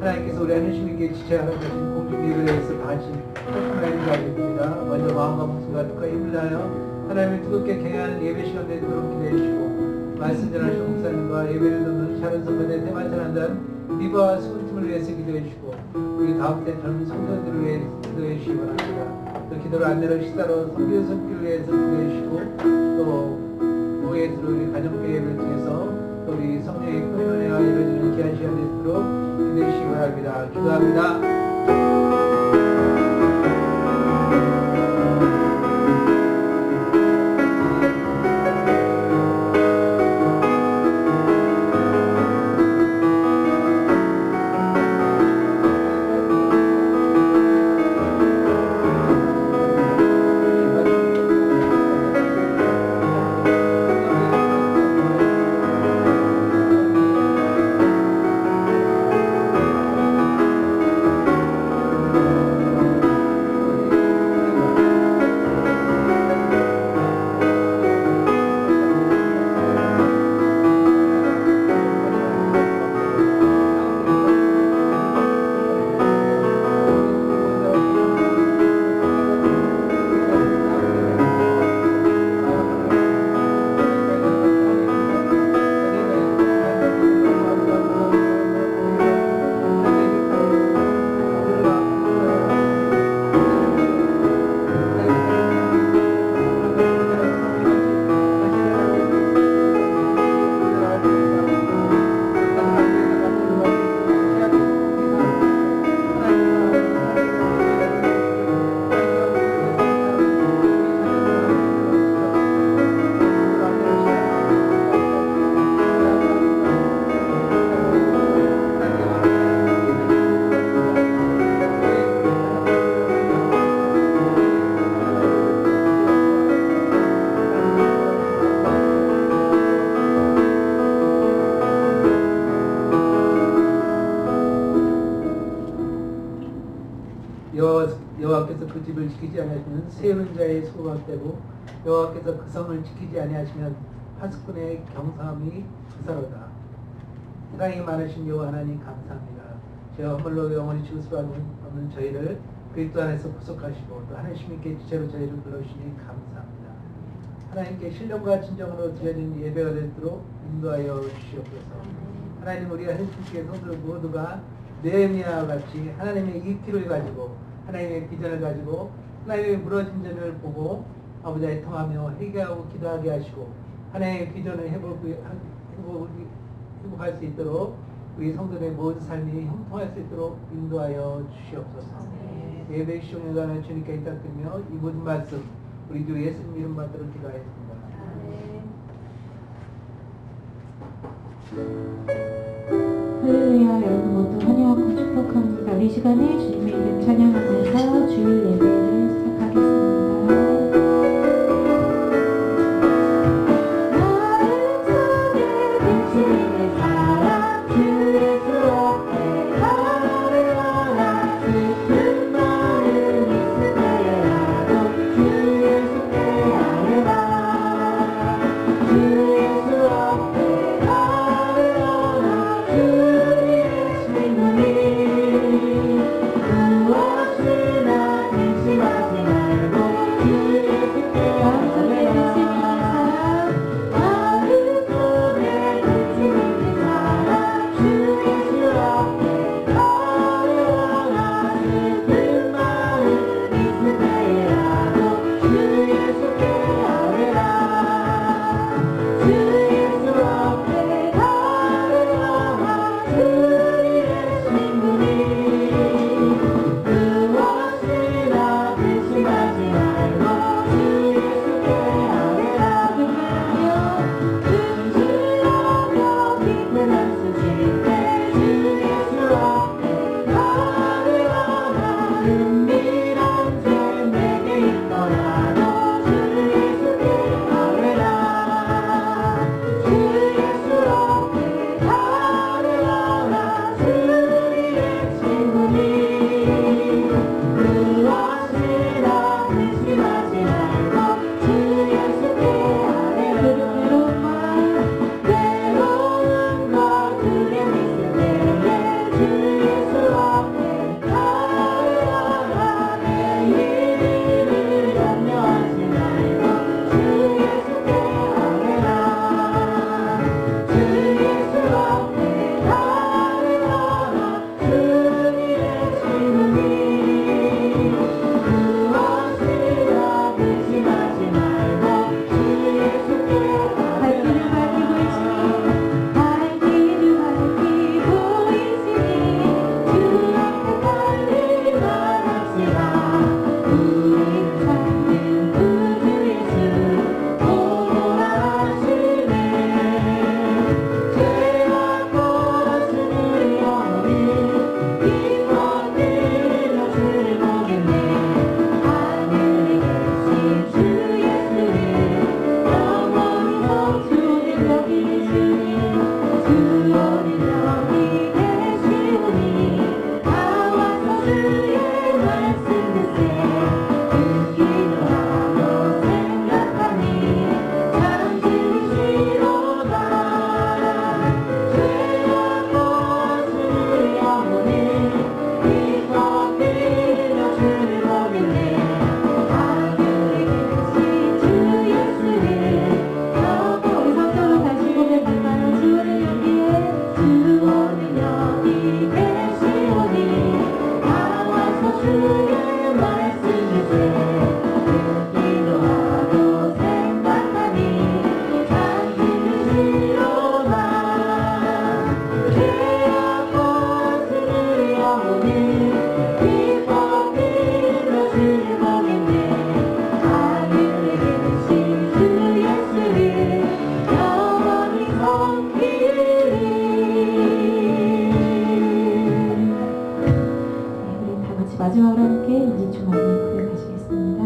하나님께서 우리 하나님께 지체하는 것인 공중 예배에서 다하신 하나님을 알겠습니다. 먼저 마음과 목숨과 뜻과 힘을 다하여 하나님을 뜨겁게 경외하는 예배 시간 되도록 기도해 주시고 말씀 전하신 목사님과 예배를 듣는 샤론 성도의 대만전한다는 리버와 수분팀을 위해서 기도해 주시고 우리 다음때 젊은 성도들을 위해 기도해 주시기 바랍니다. 또 기도를 안내로 식사로 성교 섬기를 위해서 기도해 주시고 또 오해스로 우리 가정교 예배를 통해서 또 우리 성령의 표현회와 이루어지는 귀한 시간 되도록 기도해 주시기 바랍니다. 기도합니다. 여호와께서 그 집을 지키지 아니하시면 세우는 자의 소각되고 여호와께서 그 성을 지키지 아니하시면 파수꾼의 경사함이 그사로다. 사랑이 많으신 여호와 하나님 감사합니다. 제가 허물로 영원히 죽을 수밖에 없는 저희를 그리스도 안에서 구속하시고 또 하나님께 지체로 저희를 불러주시니 감사합니다. 하나님께 신령과 진정으로 드려진 예배가 되도록 인도하여 주시옵소서. 하나님 우리 하나님께 성도들 모두가 느헤미야와 같이 하나님의 이기를 가지고 하나님의 비전을 가지고 하나님의 무너진 점을 보고 아버지와 통하며 회개하고 기도하게 하시고 하나님의 비전을 회복할 수 있도록 우리 성도들의 모든 삶이 형통할 수 있도록 인도하여 주시옵소서. 예배 시간에 관한 주님께 부탁드리며 이 모든 말씀 우리 주 예수님 이름 받도록 기도하겠습니다. 할렐루야. 여러분 모두 환영하고 축복합니다. 이 시간에 주님의 이름 찬양하면서 주일 예배를 시작하겠습니다. 마지막으로 함께 우리 주 많이 고백하시겠습니다.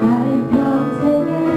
나의 평생에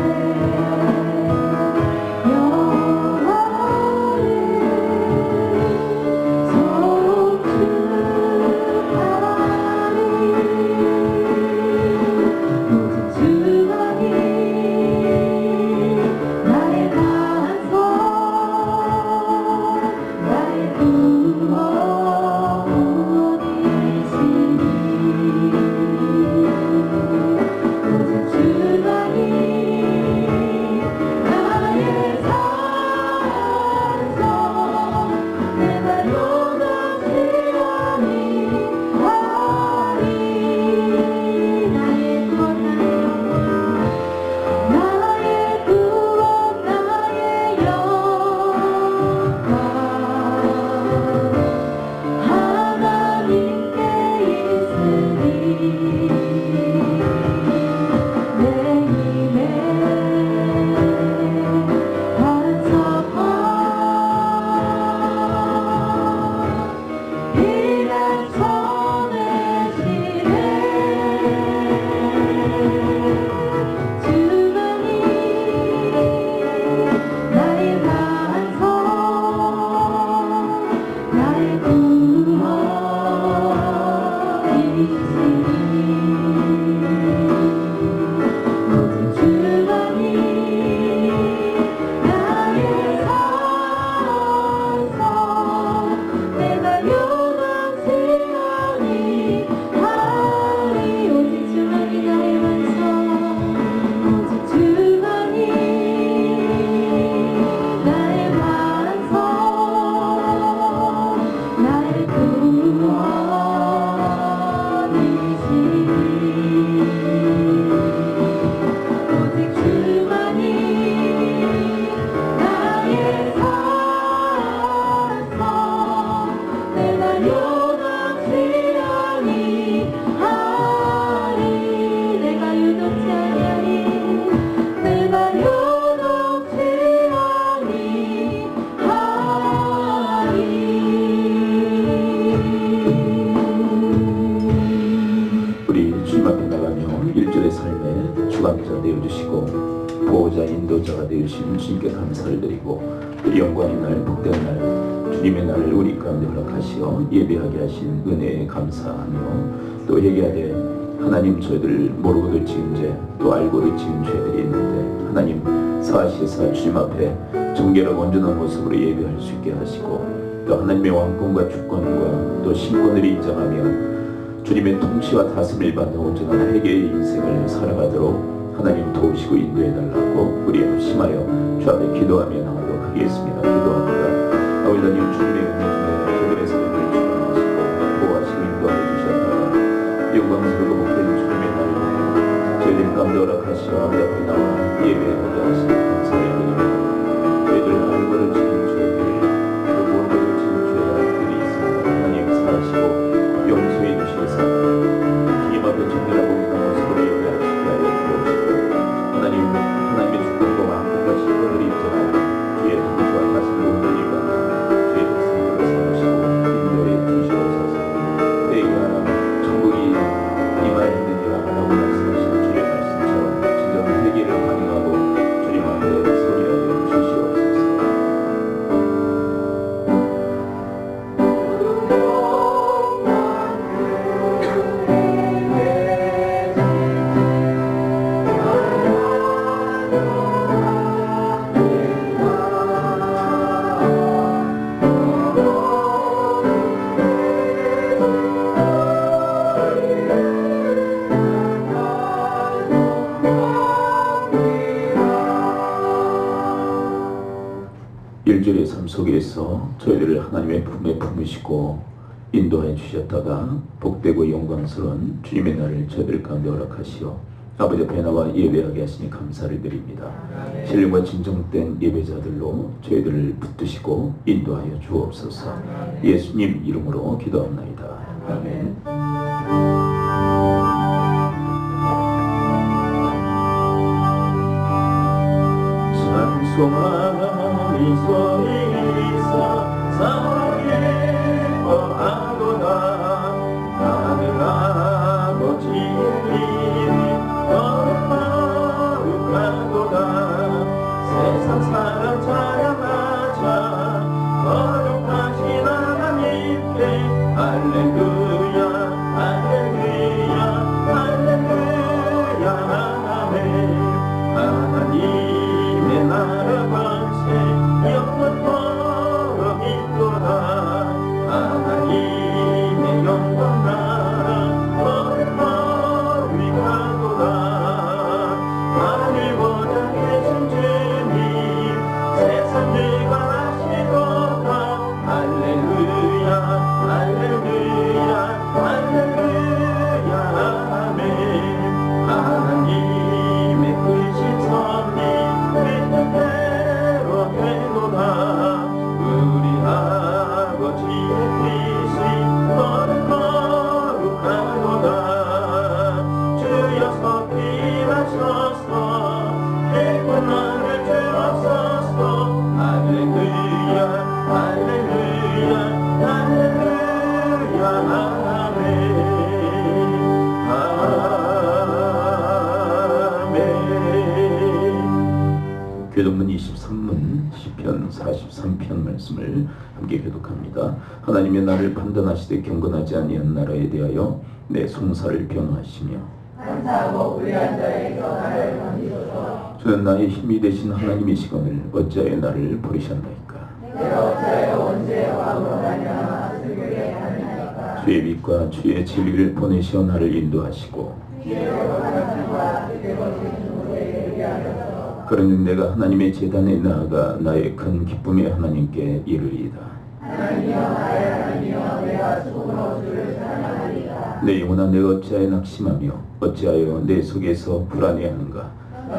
인도자 되어주시고 보호자 인도자가 되어주신 주님께 감사를 드리고 또 영광의 날 복된 날 주님의 날을 우리 가운데 허락하시어 예배하게 하신 은혜에 감사하며 또 얘기하되 하나님 저희들 모르고도 지은 죄 또 알고도 지은 죄들이 있는데 하나님 사하시사 주님 앞에 정결하고 온전한 모습으로 예배할 수 있게 하시고 또 하나님의 왕권과 주권과 또 신권을 인정하며 주님의 통치와 다스림을 받는 온전한 회개의 인생을 살아가도록 하나님 도우시고 인도해달라고 우리 합심하여 주 앞에 기도하며 나가도록 하겠습니다. 기도합니다. 아버지 하나님 주님의 은혜 중에 저들의 삶을 주관하시고 보호하시고 인도하여 주셨다가 영광스럽고 복된 주님의 날을 저희들 가운데 허락하시어 아버지 앞에 나와 예배하게 하시니 감사를 드립니다. 저희들 알고도 지은 죄들 또 모르고도 지은 죄들이 있습니다. 하나님 사하시고 용서해 주시사 주님 앞에 정결하고 있는 모습으로 예배하시게 하여 주옵시고 하나님의 주권과 왕국과 신권을 인정하고 주의 통치와 다스림을 온전히 받는 주의 백성들을 삼으시고 인도해 주시옵소서. 내가 천국이 임하였느니라 라고 말씀하시는 주의 말씀처럼 진정한 회개를 반영하고 주님 앞에 서리하여 주시옵소서. 일절의 삶 속에서 저희들을 하나님의 품에 품으시고 인도하여 주셨다가 복되고 영광스러운 주님의 날을 저희들 가운데 허락하시어 아버지 앞에 나와 예배하게 하시니 감사를 드립니다. 신령과 진정된 예배자들로 저희들을 붙드시고 인도하여 주옵소서. 예수님 이름으로 기도합나이다. 아멘. 찬송하니 소리사 사랑에 거하도다 가능하고 진리 거룩하도다 세상 사람 찬양하자 거룩하신 하나님께 할렐루야 할렐루야 할렐루야 아멘. 하나님의 나라 권세 영원토록 있도다 하나님의 영광 나라 거룩하리 가도다 하늘보다 계신 주님 세상 주관하시도다 할렐루야 할렐루야 할렐루야 아멘. 하나님의 크신 섭리 뜻대로 되도다 우리 아버지의 뜻이 거룩하도다 주여 서기하셔서 개권하를 주옵소서 할렐루야 할렐루야 할렐루야 아멘. 교독문 23문 시편 43편 말씀을 함께 교독합니다. 하나님의 나를 판단하시되 경건하지 아니한 나라에 대하여 내 송사를 변호하시며 감사하고 불의한 자에게서 나를 건지소서. 주는 나의 힘이 되신 하나님이시거늘 어찌하여 나를 버리셨나이까. 내가 어찌하여 원수의 왕으로 말미암아 슬프게 하느냐이까. 주의 빛과 주의 진리를 보내시어 나를 인도하시고 지혜로운 하나님과 뜻대로 지키는 곳에 이르게 하소서. 그러니 내가 하나님의 제단에 나아가 나의 큰 기쁨의 하나님께 이르리이다. 하나님이여 나의 하나님이여 내가 죽음으로 주를 사랑하리이다. 내 영혼아 내가 어찌하여 낙심하며 어찌하여 내 속에서 불안해하는가.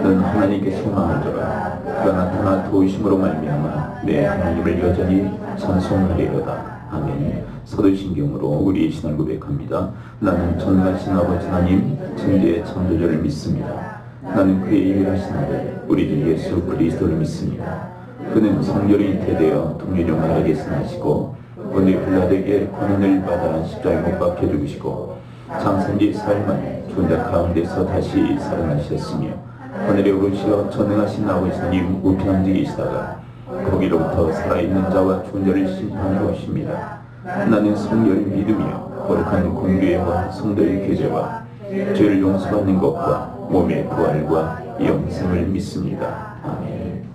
넌 하나님께 소망을 둬라. 그가 나타나 도우심으로 말미암아 내 하나님을 여전히 찬송하리로다. 아멘. 사도신경으로 우리의 신앙을 고백합니다. 나는 전능하신 아버지 하나님 천지의 창조주를 믿습니다. 나는 그의 일하신 아들 우리 주 예수 그리스도를 믿습니다. 그는 성결이 잉태되어 동유령 나라에서 나시고 본디 빌라도에게 고난을 받아 십자가에 못 박혀 죽으시고 장사한 지 사흘 만에 죽은 자 가운데서 다시 살아나셨으며 하늘에 오르시어 전능하신 아버지 하나님 우편함에 계시다가 거기로부터 살아있는 자와 죽은 자를 심판하러 오십니다. 나는 성령을 믿으며 거룩한 공교회와 성도의 교제와 죄를 용서받는 것과 몸의 부활과 영생을 믿습니다. 아멘.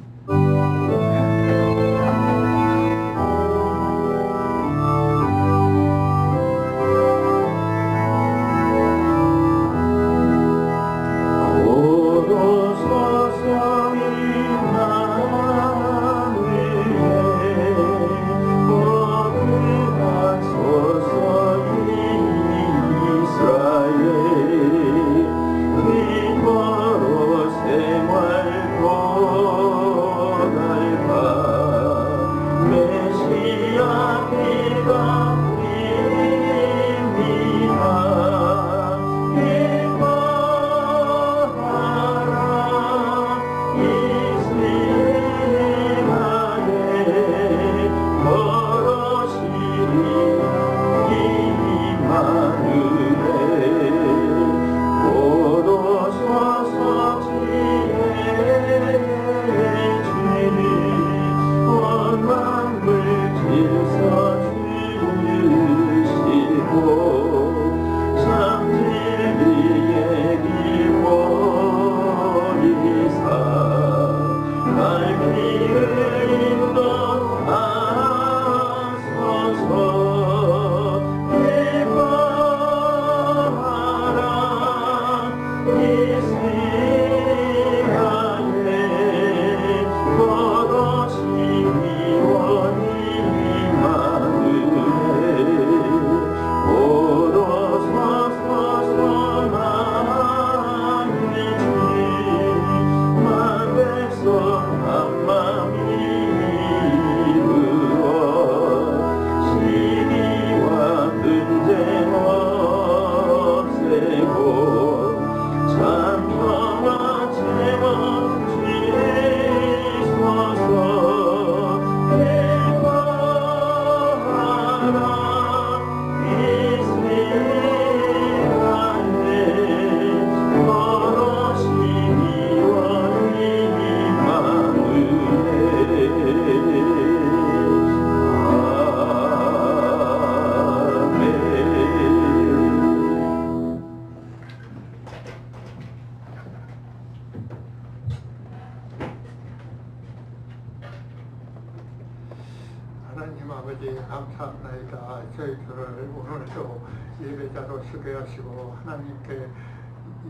하나님 아버지 감사합니다. 저희들을 오늘도 예배자로 쓰게 하시고 하나님께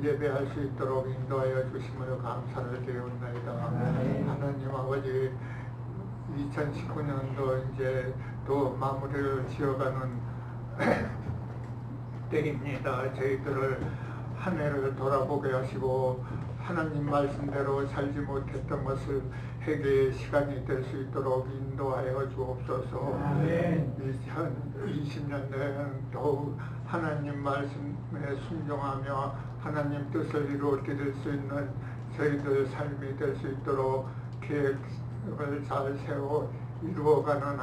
예배할 수 있도록 인도하여 주심을 감사를 드리옵나이다. 하나님 아버지 2019년도 이제 또 마무리를 지어가는 때입니다. 저희들을 한 해를 돌아보게 하시고 하나님 말씀대로 살지 못했던 것을 회개의 시간이 될 수 있도록 인도하여 주옵소서. 2020년에는 더욱 하나님 말씀에 순종하며 하나님 뜻을 이루어드릴 수 있는 저희들 삶이 될 수 있도록 계획을 잘 세워 이루어가는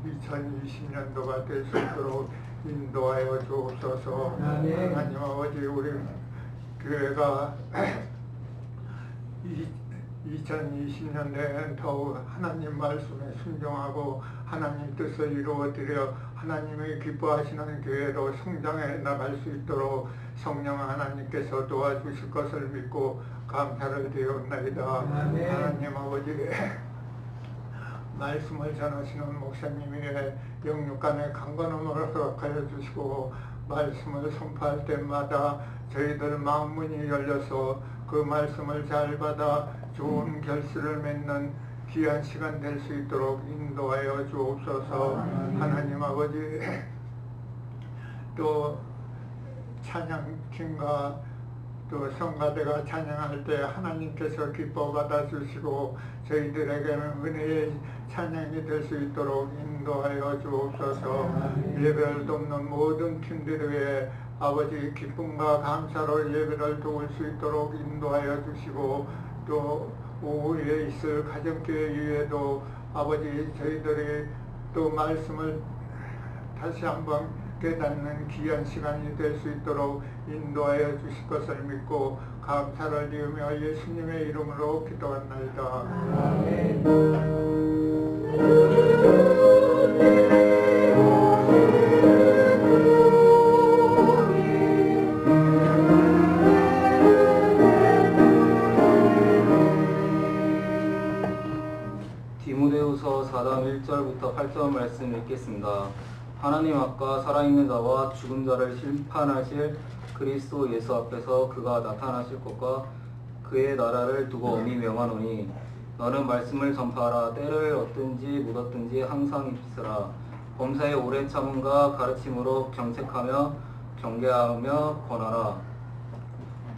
2020년도가 될 수 있도록 인도하여 주옵소서. 하나님 아버지, 우리 교회가 2020년에는 더욱 하나님 말씀에 순종하고 하나님 뜻을 이루어드려 하나님이 기뻐하시는 교회로 성장해 나갈 수 있도록 성령 하나님께서 도와주실 것을 믿고 감사를 드리옵나이다. 하나님 아버지, 말씀을 전하시는 목사님이 영육간의 강건함을 허락하여 주시고 말씀을 선포할 때마다 저희들 마음문이 열려서 그 말씀을 잘 받아 좋은 결실을 맺는 귀한 시간 될 수 있도록 인도하여 주옵소서. 하나님 아버지, 또 찬양팀과 또 성가대가 찬양할 때 하나님께서 기뻐 받아주시고 저희들에게는 은혜의 찬양이 될 수 있도록 인도하여 주옵소서. 예배를 돕는 모든 팀들 위해 아버지 기쁨과 감사로 예배를 도울 수 있도록 인도하여 주시고 또 오후에 있을 가정교회 위에도 아버지 저희들이 또 말씀을 다시 한번 깨닫는 귀한 시간이 될 수 있도록 인도하여 주실 것을 믿고 감사를 드리며 예수님의 이름으로 기도합나이다. 아멘. 디모데후서 4장 1절부터 8절 말씀 읽겠습니다. 하나님 앞과 살아있는 자와 죽은 자를 심판하실 그리스도 예수 앞에서 그가 나타나실 것과 그의 나라를 두고 엄히 명하노니 너는 말씀을 전파하라. 때를 얻든지 못 얻든지 항상 입으라. 범사에 오래 참음과 가르침으로 경책하며 경계하며 권하라.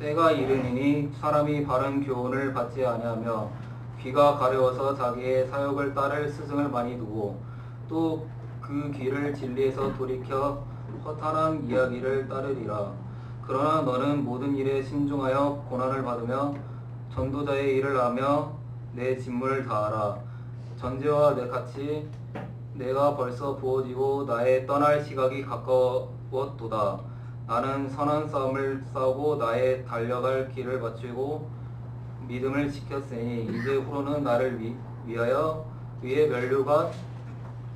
때가 이르니니 사람이 바른 교훈을 받지 아니하며 귀가 가려워서 자기의 사욕을 따를 스승을 많이 두고 또 그 귀를 진리에서 돌이켜 허탄한 이야기를 따르리라. 그러나 너는 모든 일에 신중하여 고난을 받으며 전도자의 일을 하며 내 직무를 다하라. 전제와 같이 내가 벌써 부어지고 나의 떠날 시각이 가까웠도다. 나는 선한 싸움을 싸우고 나의 달려갈 길을 마치고 믿음을 지켰으니 이제 후로는 나를 위하여 위의 면류가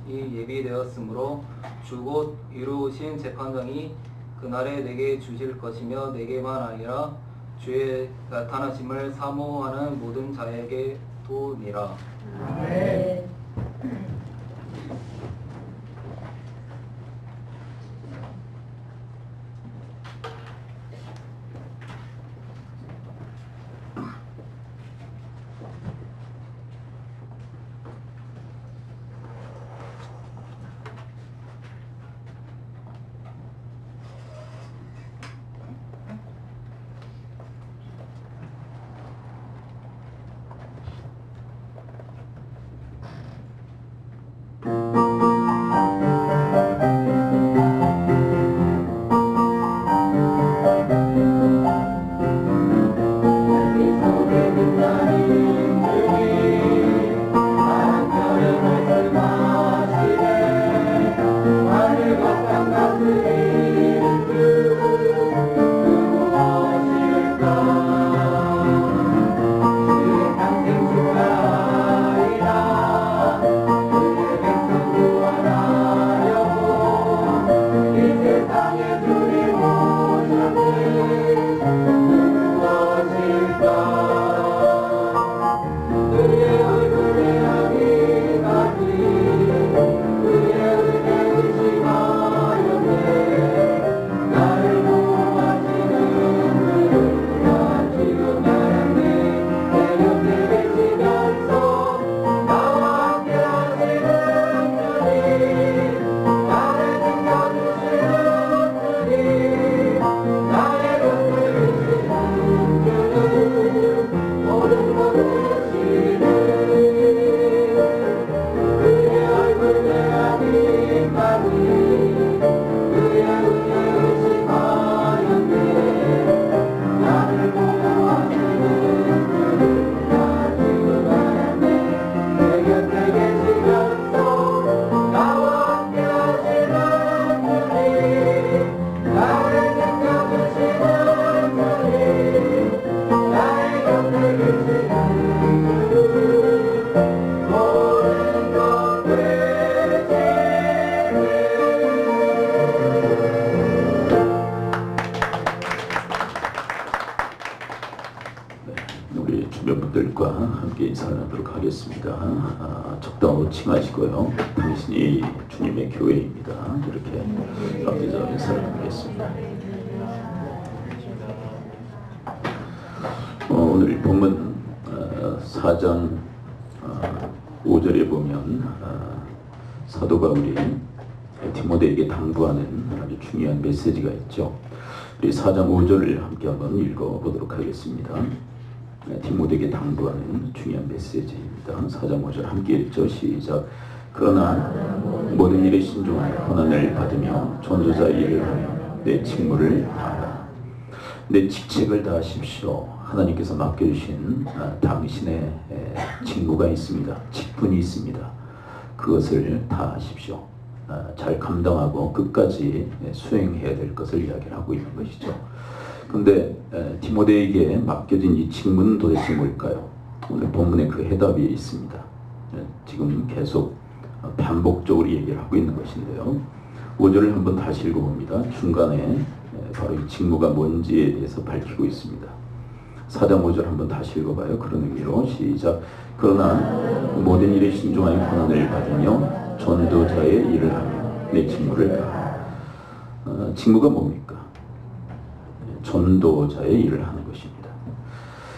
예비되었으므로 주 곧 이루신 재판장이 그날에 내게 주실 것이며 내게만 아니라 주의 나타나심을 사모하는 모든 자에게도니라. 아멘. 분들과 함께 인사를 하도록 하겠습니다. 적당히 칭하시고요. 당신이 주님의 교회입니다. 이렇게 함께 인사를 하겠습니다. 오늘 본문 4장 5절에 보면 사도 바울이 디모데에게 당부하는 아주 중요한 메시지가 있죠. 우리 4장 5절을 함께 한번 읽어보도록 하겠습니다. 디모데에게 당부하는 중요한 메시지입니다. 4장 5절 함께 읽죠. 시작. 그러나 모든 일에 신중하여 고난을 받으며 전도자 일을 하며 내 직무를 다하라. 내 직책을 다하십시오. 하나님께서 맡겨주신 당신의 직무가 있습니다. 직분이 있습니다. 그것을 다하십시오. 잘 감당하고 끝까지 수행해야 될 것을 이야기를 하고 있는 것이죠. 그런데 디모데에게 맡겨진 이 직무는 도대체 뭘까요? 오늘 본문에 그 해답이 있습니다. 지금 계속 반복적으로 얘기를 하고 있는 것인데요. 5절을 한번 다시 읽어봅니다. 중간에 바로 이 직무가 뭔지에 대해서 밝히고 있습니다. 4장 5절 한번 다시 읽어봐요. 그런 의미로 시작. 그러나 모든 일에 신중하여 고난을 받으며 전도자의 일을 하며 내 직무를 다하라. 직무가 뭡니까? 전도자의 일을 하는 것입니다.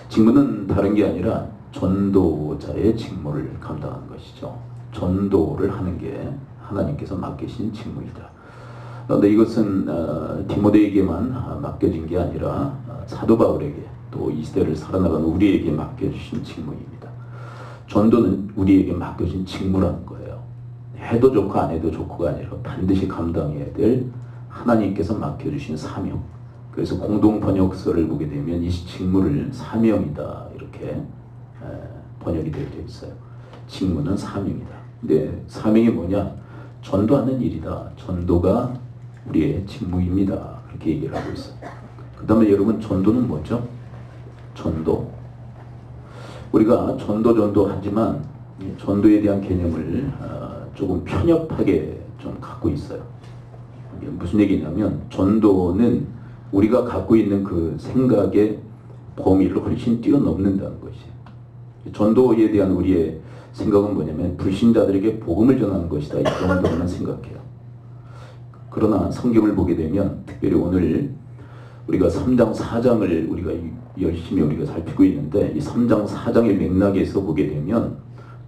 직무는 다른 게 아니라 전도자의 직무를 감당하는 것이죠. 전도를 하는 게 하나님께서 맡기신 직무이다. 그런데 이것은 디모데에게만 맡겨진 게 아니라 사도 바울에게 또 이 시대를 살아나가는 우리에게 맡겨주신 직무입니다. 전도는 우리에게 맡겨진 직무라는 거예요. 해도 좋고 안 해도 좋고가 아니라 반드시 감당해야 될 하나님께서 맡겨주신 사명. 그래서 공동 번역서를 보게 되면 이 직무를 사명이다 이렇게 번역이 되어 있어요. 직무는 사명이다. 근데 사명이 뭐냐? 전도하는 일이다. 전도가 우리의 직무입니다. 그렇게 얘기를 하고 있어요. 그 다음에 여러분 전도는 뭐죠? 전도. 우리가 전도 하지만 전도에 대한 개념을 조금 편협하게 좀 갖고 있어요. 이게 무슨 얘기냐면 전도는 우리가 갖고 있는 그 생각의 범위를 훨씬 뛰어넘는다는 것이에요. 전도에 대한 우리의 생각은 뭐냐면 불신자들에게 복음을 전하는 것이다. 이 정도만 생각해요. 그러나 성경을 보게 되면 특별히 오늘 우리가 3장 4장을 우리가 열심히 우리가 살피고 있는데 이 3장 4장의 맥락에서 보게 되면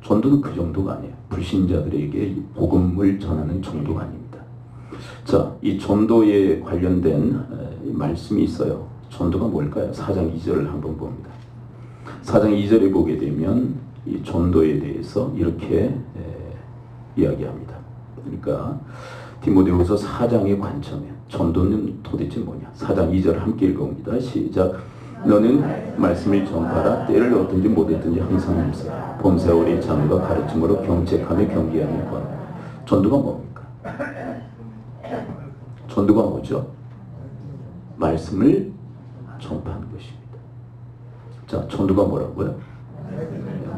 전도는 그 정도가 아니에요. 불신자들에게 복음을 전하는 정도가 아닙니다. 자, 이 전도에 관련된 말씀이 있어요. 전도가 뭘까요? 4장 2절을 한번 봅니다. 4장 2절에 보게 되면 이 전도에 대해서 이렇게 이야기합니다. 그러니까 디모데후서 4장의 관점에 전도는 도대체 뭐냐? 4장 2절 함께 읽어봅니다. 시작. 너는 말씀을 전파라. 때를 얻든지 못했든지 항상 힘써 범사와 우리의 장과 가르침으로 경책하며 경계하며 권. 전도가 뭡니까? 전도가 뭐죠? 말씀을 전파하는 것입니다. 자, 전도가 뭐라고요?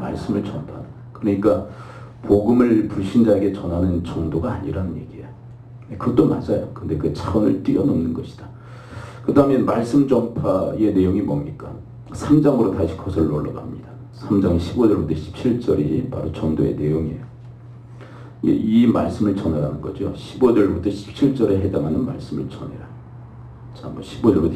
말씀을 전파하는. 그러니까 복음을 불신자에게 전하는 정도가 아니라는 얘기예요. 그것도 맞아요. 근데 그 차원을 뛰어넘는 것이다. 그 다음에 말씀 전파의 내용이 뭡니까? 3장으로 다시 거슬러 올라갑니다. 3장 15절부터 17절이 바로 전도의 내용이에요. 이 말씀을 전하라는 거죠. 15절부터 17절에 해당하는 말씀을 전해라. 자, 한번 15절부터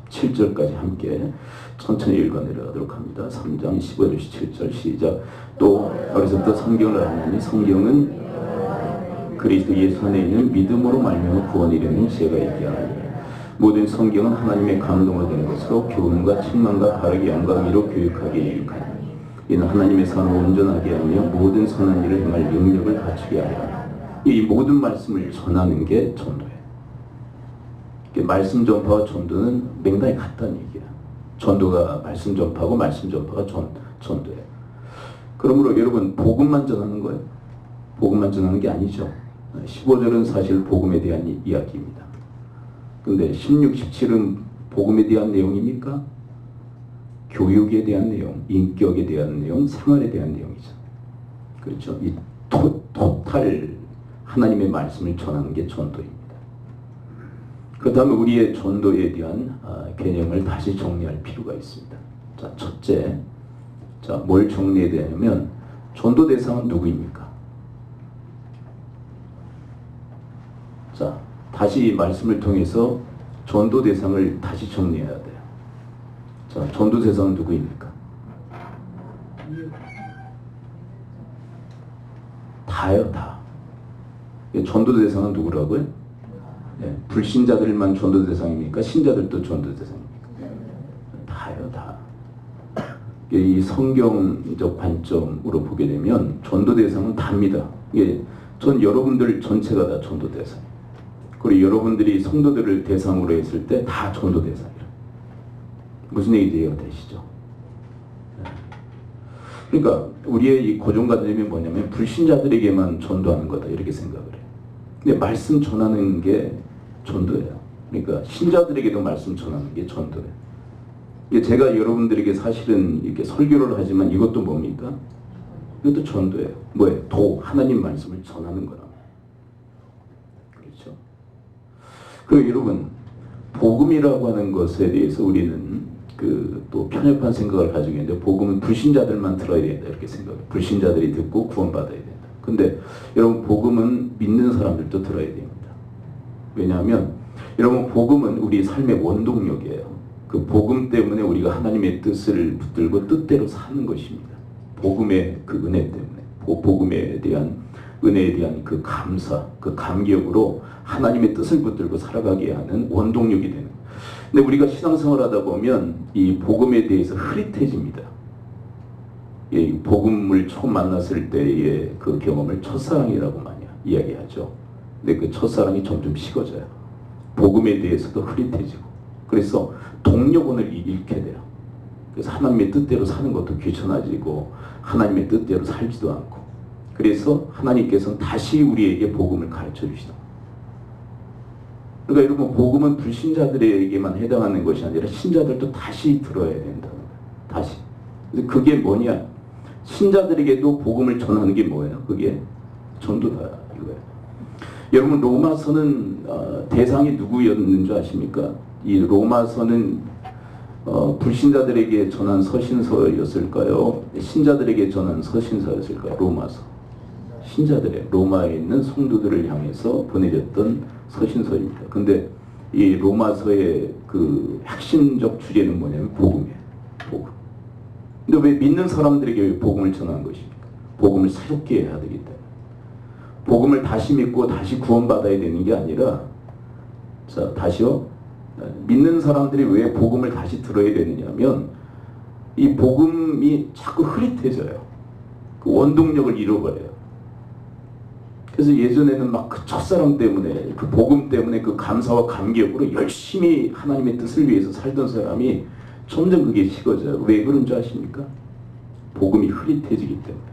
17절까지 함께 천천히 읽어내려가도록 합니다. 3장 15절 17절 시작. 또 어려서부터 성경을 알았느니 성경은 그리스도 예수 안에 있는 믿음으로 말미암아 구원에 이르는 지혜가 있게 하나니 모든 성경은 하나님의 감동으로 된 것으로 교훈과 책망과 바르게 영광이로 교육하게 유익하니 이는 하나님의 선을 온전하게 하며 모든 선한 일을 행할 능력을 갖추게 하리라. 이 모든 말씀을 전하는 게 전도예요. 말씀 전파와 전도는 맹단이 같다는 얘기야. 전도가 말씀 전파고 말씀 전파가 전도예요. 그러므로 여러분 복음만 전하는 거예요? 복음만 전하는 게 아니죠. 15절은 사실 복음에 대한 이야기입니다. 근데 16, 17은 복음에 대한 내용입니까? 교육에 대한 내용, 인격에 대한 내용, 생활에 대한 내용이죠. 그렇죠. 이 토탈 하나님의 말씀을 전하는 게 전도입니다. 그 다음에 우리의 전도에 대한 개념을 다시 정리할 필요가 있습니다. 자, 첫째, 자, 뭘 정리해야 되냐면 전도 대상은 누구입니까? 자, 다시 이 말씀을 통해서 전도 대상을 다시 정리해야 돼요. 자, 전도 대상은 누구입니까? 다요, 다. 전도 대상은 누구라고요? 네, 불신자들만 전도 대상입니까? 신자들도 전도 대상입니까? 다요, 다. 이 성경적 관점으로 보게 되면 전도 대상은 다입니다. 전 여러분들 전체가 다 전도 대상. 그리고 여러분들이 성도들을 대상으로 했을 때 다 전도 대상이라. 무슨 얘기 되시죠? 그러니까 우리의 이 고정관념이 뭐냐면 불신자들에게만 전도하는 거다 이렇게 생각을 해요. 근데 말씀 전하는 게 전도예요. 그러니까 신자들에게도 말씀 전하는 게 전도예요. 이게 제가 여러분들에게 사실은 이렇게 설교를 하지만 이것도 뭡니까? 이것도 전도예요. 뭐예요? 하나님 말씀을 전하는 거라. 그렇죠? 그리고 여러분, 복음이라고 하는 것에 대해서 우리는 또 편협한 생각을 가지고 있는데, 복음은 불신자들만 들어야 된다 이렇게 생각해요. 불신자들이 듣고 구원받아야 된다. 근데 여러분, 복음은 믿는 사람들도 들어야 됩니다. 왜냐하면 여러분, 복음은 우리 삶의 원동력이에요. 그 복음 때문에 우리가 하나님의 뜻을 붙들고 뜻대로 사는 것입니다. 복음의 그 은혜 때문에, 복음에 대한 은혜에 대한 그 감사, 그 감격으로 하나님의 뜻을 붙들고 살아가게 하는 원동력이 되는 거예요. 근데 우리가 신앙생활 하다 보면 이 복음에 대해서 흐릿해집니다. 이 복음을 처음 만났을 때의 그 경험을 첫사랑이라고 많이 이야기하죠. 근데 그 첫사랑이 점점 식어져요. 복음에 대해서도 흐릿해지고, 그래서 동력원을 잃게 돼요. 그래서 하나님의 뜻대로 사는 것도 귀찮아지고 하나님의 뜻대로 살지도 않고, 그래서 하나님께서는 다시 우리에게 복음을 가르쳐 주시다. 그러니까 여러분, 복음은 불신자들에게만 해당하는 것이 아니라 신자들도 다시 들어야 된다는 거예요. 다시. 그게 뭐냐? 신자들에게도 복음을 전하는 게 뭐예요? 그게 전도다 이거예요. 여러분, 로마서는 대상이 누구였는 줄 아십니까? 이 로마서는 불신자들에게 전한 서신서였을까요? 신자들에게 전한 서신서였을까요? 로마서. 신자들의 로마에 있는 성도들을 향해서 보내졌던 서신서입니다. 근데 이 로마서의 그 핵심적 주제는 뭐냐면 복음이에요. 복음. 근데 왜 믿는 사람들에게 왜 복음을 전하는 것입니까? 복음을 새롭게 해야 되기 때문에. 복음을 다시 믿고 다시 구원받아야 되는 게 아니라, 자, 다시요. 믿는 사람들이 왜 복음을 다시 들어야 되느냐면, 이 복음이 자꾸 흐릿해져요. 그 원동력을 잃어버려요. 그래서 예전에는 막 그 첫사랑 때문에, 그 복음 때문에 그 감사와 감격으로 열심히 하나님의 뜻을 위해서 살던 사람이 점점 그게 식어져요. 왜 그런 줄 아십니까? 복음이 흐릿해지기 때문에.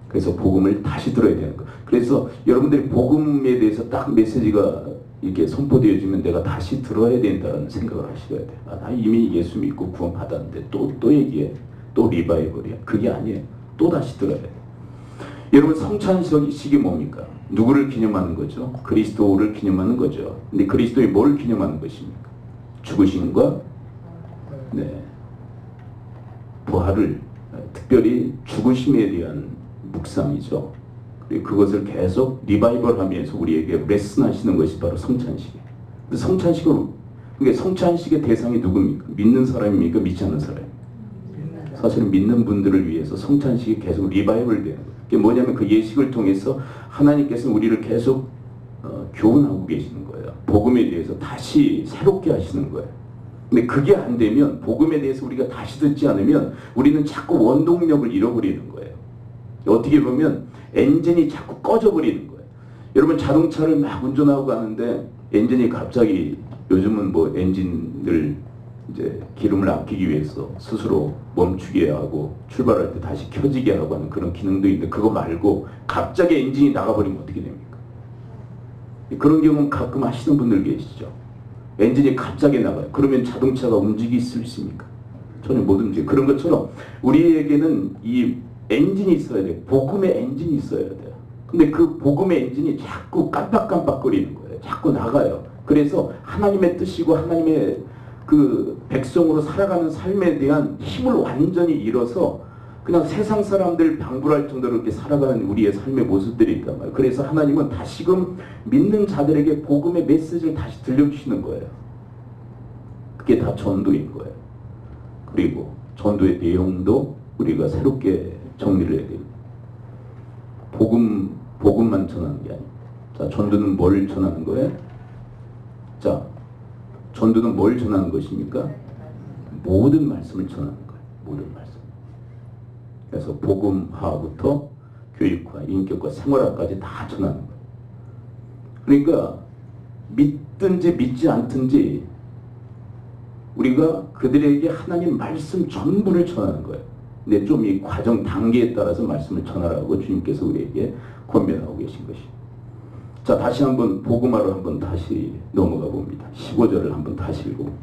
그래서 복음을 다시 들어야 되는 거예요. 그래서 여러분들이 복음에 대해서 딱 메시지가 이렇게 선포되어지면 내가 다시 들어야 된다는 생각을 하셔야 돼요. 나 이미 예수 믿고 구원 받았는데 또 얘기해. 또 리바이벌이야. 그게 아니에요. 또 다시 들어야 돼요. 여러분, 성찬식이 뭡니까? 누구를 기념하는 거죠? 그리스도를 기념하는 거죠. 근데 그리스도의 뭘 기념하는 것입니까? 죽으심과 부활을, 특별히 죽으심에 대한 묵상이죠. 그리고 그것을 계속 리바이벌하면서 우리에게 레슨하시는 것이 바로 성찬식이에요. 성찬식의 대상이 누굽니까? 믿는 사람입니까? 믿지 않는 사람입니까? 사실은 믿는 분들을 위해서 성찬식이 계속 리바이벌 되는 거예요. 그게 뭐냐면 그 예식을 통해서 하나님께서는 우리를 계속 교훈하고 계시는 거예요. 복음에 대해서 다시 새롭게 하시는 거예요. 근데 그게 안 되면, 복음에 대해서 우리가 다시 듣지 않으면 우리는 자꾸 원동력을 잃어버리는 거예요. 어떻게 보면 엔진이 자꾸 꺼져버리는 거예요. 여러분, 자동차를 막 운전하고 가는데 엔진이 갑자기, 요즘은 뭐 엔진을 이제 기름을 아끼기 위해서 스스로 멈추게 하고 출발할 때 다시 켜지게 하고 하는 그런 기능도 있는데, 그거 말고 갑자기 엔진이 나가버리면 어떻게 됩니까? 그런 경우는 가끔 하시는 분들 계시죠. 엔진이 갑자기 나가요. 그러면 자동차가 움직일 수 있습니까? 전혀 못 움직여요. 그런 것처럼 우리에게는 이 엔진이 있어야 돼요. 복음의 엔진이 있어야 돼요. 근데 그 복음의 엔진이 자꾸 깜빡깜빡거리는 거예요. 자꾸 나가요. 그래서 하나님의 뜻이고 하나님의 그 백성으로 살아가는 삶에 대한 힘을 완전히 잃어서 그냥 세상 사람들 방불할 정도로 이렇게 살아가는 우리의 삶의 모습들이 있단 말이에요. 그래서 하나님은 다시금 믿는 자들에게 복음의 메시지를 다시 들려주시는 거예요. 그게 다 전도인 거예요. 그리고 전도의 내용도 우리가 새롭게 정리를 해야 돼요. 복음만 전하는 게 아니에요. 자, 전도는 뭘 전하는 거예요? 자, 전도는 뭘 전하는 것입니까? 모든 말씀을 전하는 거예요. 모든 말씀. 그래서 복음화부터 교육화, 인격과 생활화까지 다 전하는 거예요. 그러니까 믿든지 믿지 않든지 우리가 그들에게 하나님 말씀 전부를 전하는 거예요. 근데 좀 이 과정 단계에 따라서 말씀을 전하라고 주님께서 우리에게 권면하고 계신 것이. 자, 다시 한번 복음화로 한번 다시 넘어가 봅니다. 15절을 한번 다시 읽어봅니다.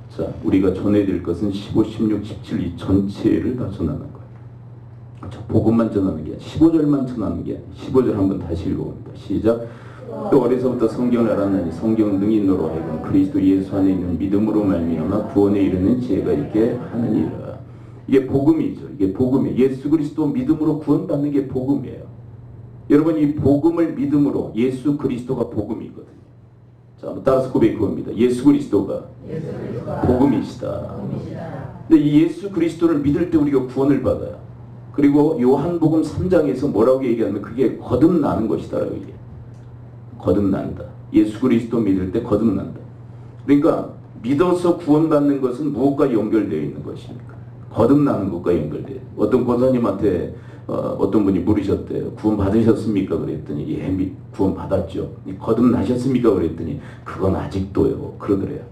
자, 우리가 전해드릴 것은 15, 16, 17 이 전체를 다 전하는 거예요. 자, 복음만 전하는 게 아니라 15절만 전하는 게 아니라 15절 한번 다시 읽어봅니다. 시작. 또 어려서부터 성경을 알았나니 성경은 능히 너로 하여금 그리스도 예수 안에 있는 믿음으로 말미암아 구원에 이르는 지혜가 있게 하느니라. 이게 복음이죠. 이게 복음이에요. 예수 그리스도 믿음으로 구원받는 게 복음이에요. 여러분, 이 복음을 믿음으로, 예수 그리스도가 복음이거든요. 자, 한번 따라서 고백해 봅니다. 예수 그리스도가 복음이시다. 근데 이 예수 그리스도를 믿을 때 우리가 구원을 받아요. 그리고 요한복음 3장에서 뭐라고 얘기하면 그게 거듭나는 것이다라고 얘기해요. 거듭난다. 예수 그리스도 믿을 때 거듭난다. 그러니까 믿어서 구원받는 것은 무엇과 연결되어 있는 것입니까? 거듭나는 것과 연결돼요. 어떤 권사님한테 어떤 분이 물으셨대요. 구원 받으셨습니까? 그랬더니 예, 구원 받았죠. 거듭나셨습니까? 그랬더니 그건 아직도요. 그러더래요.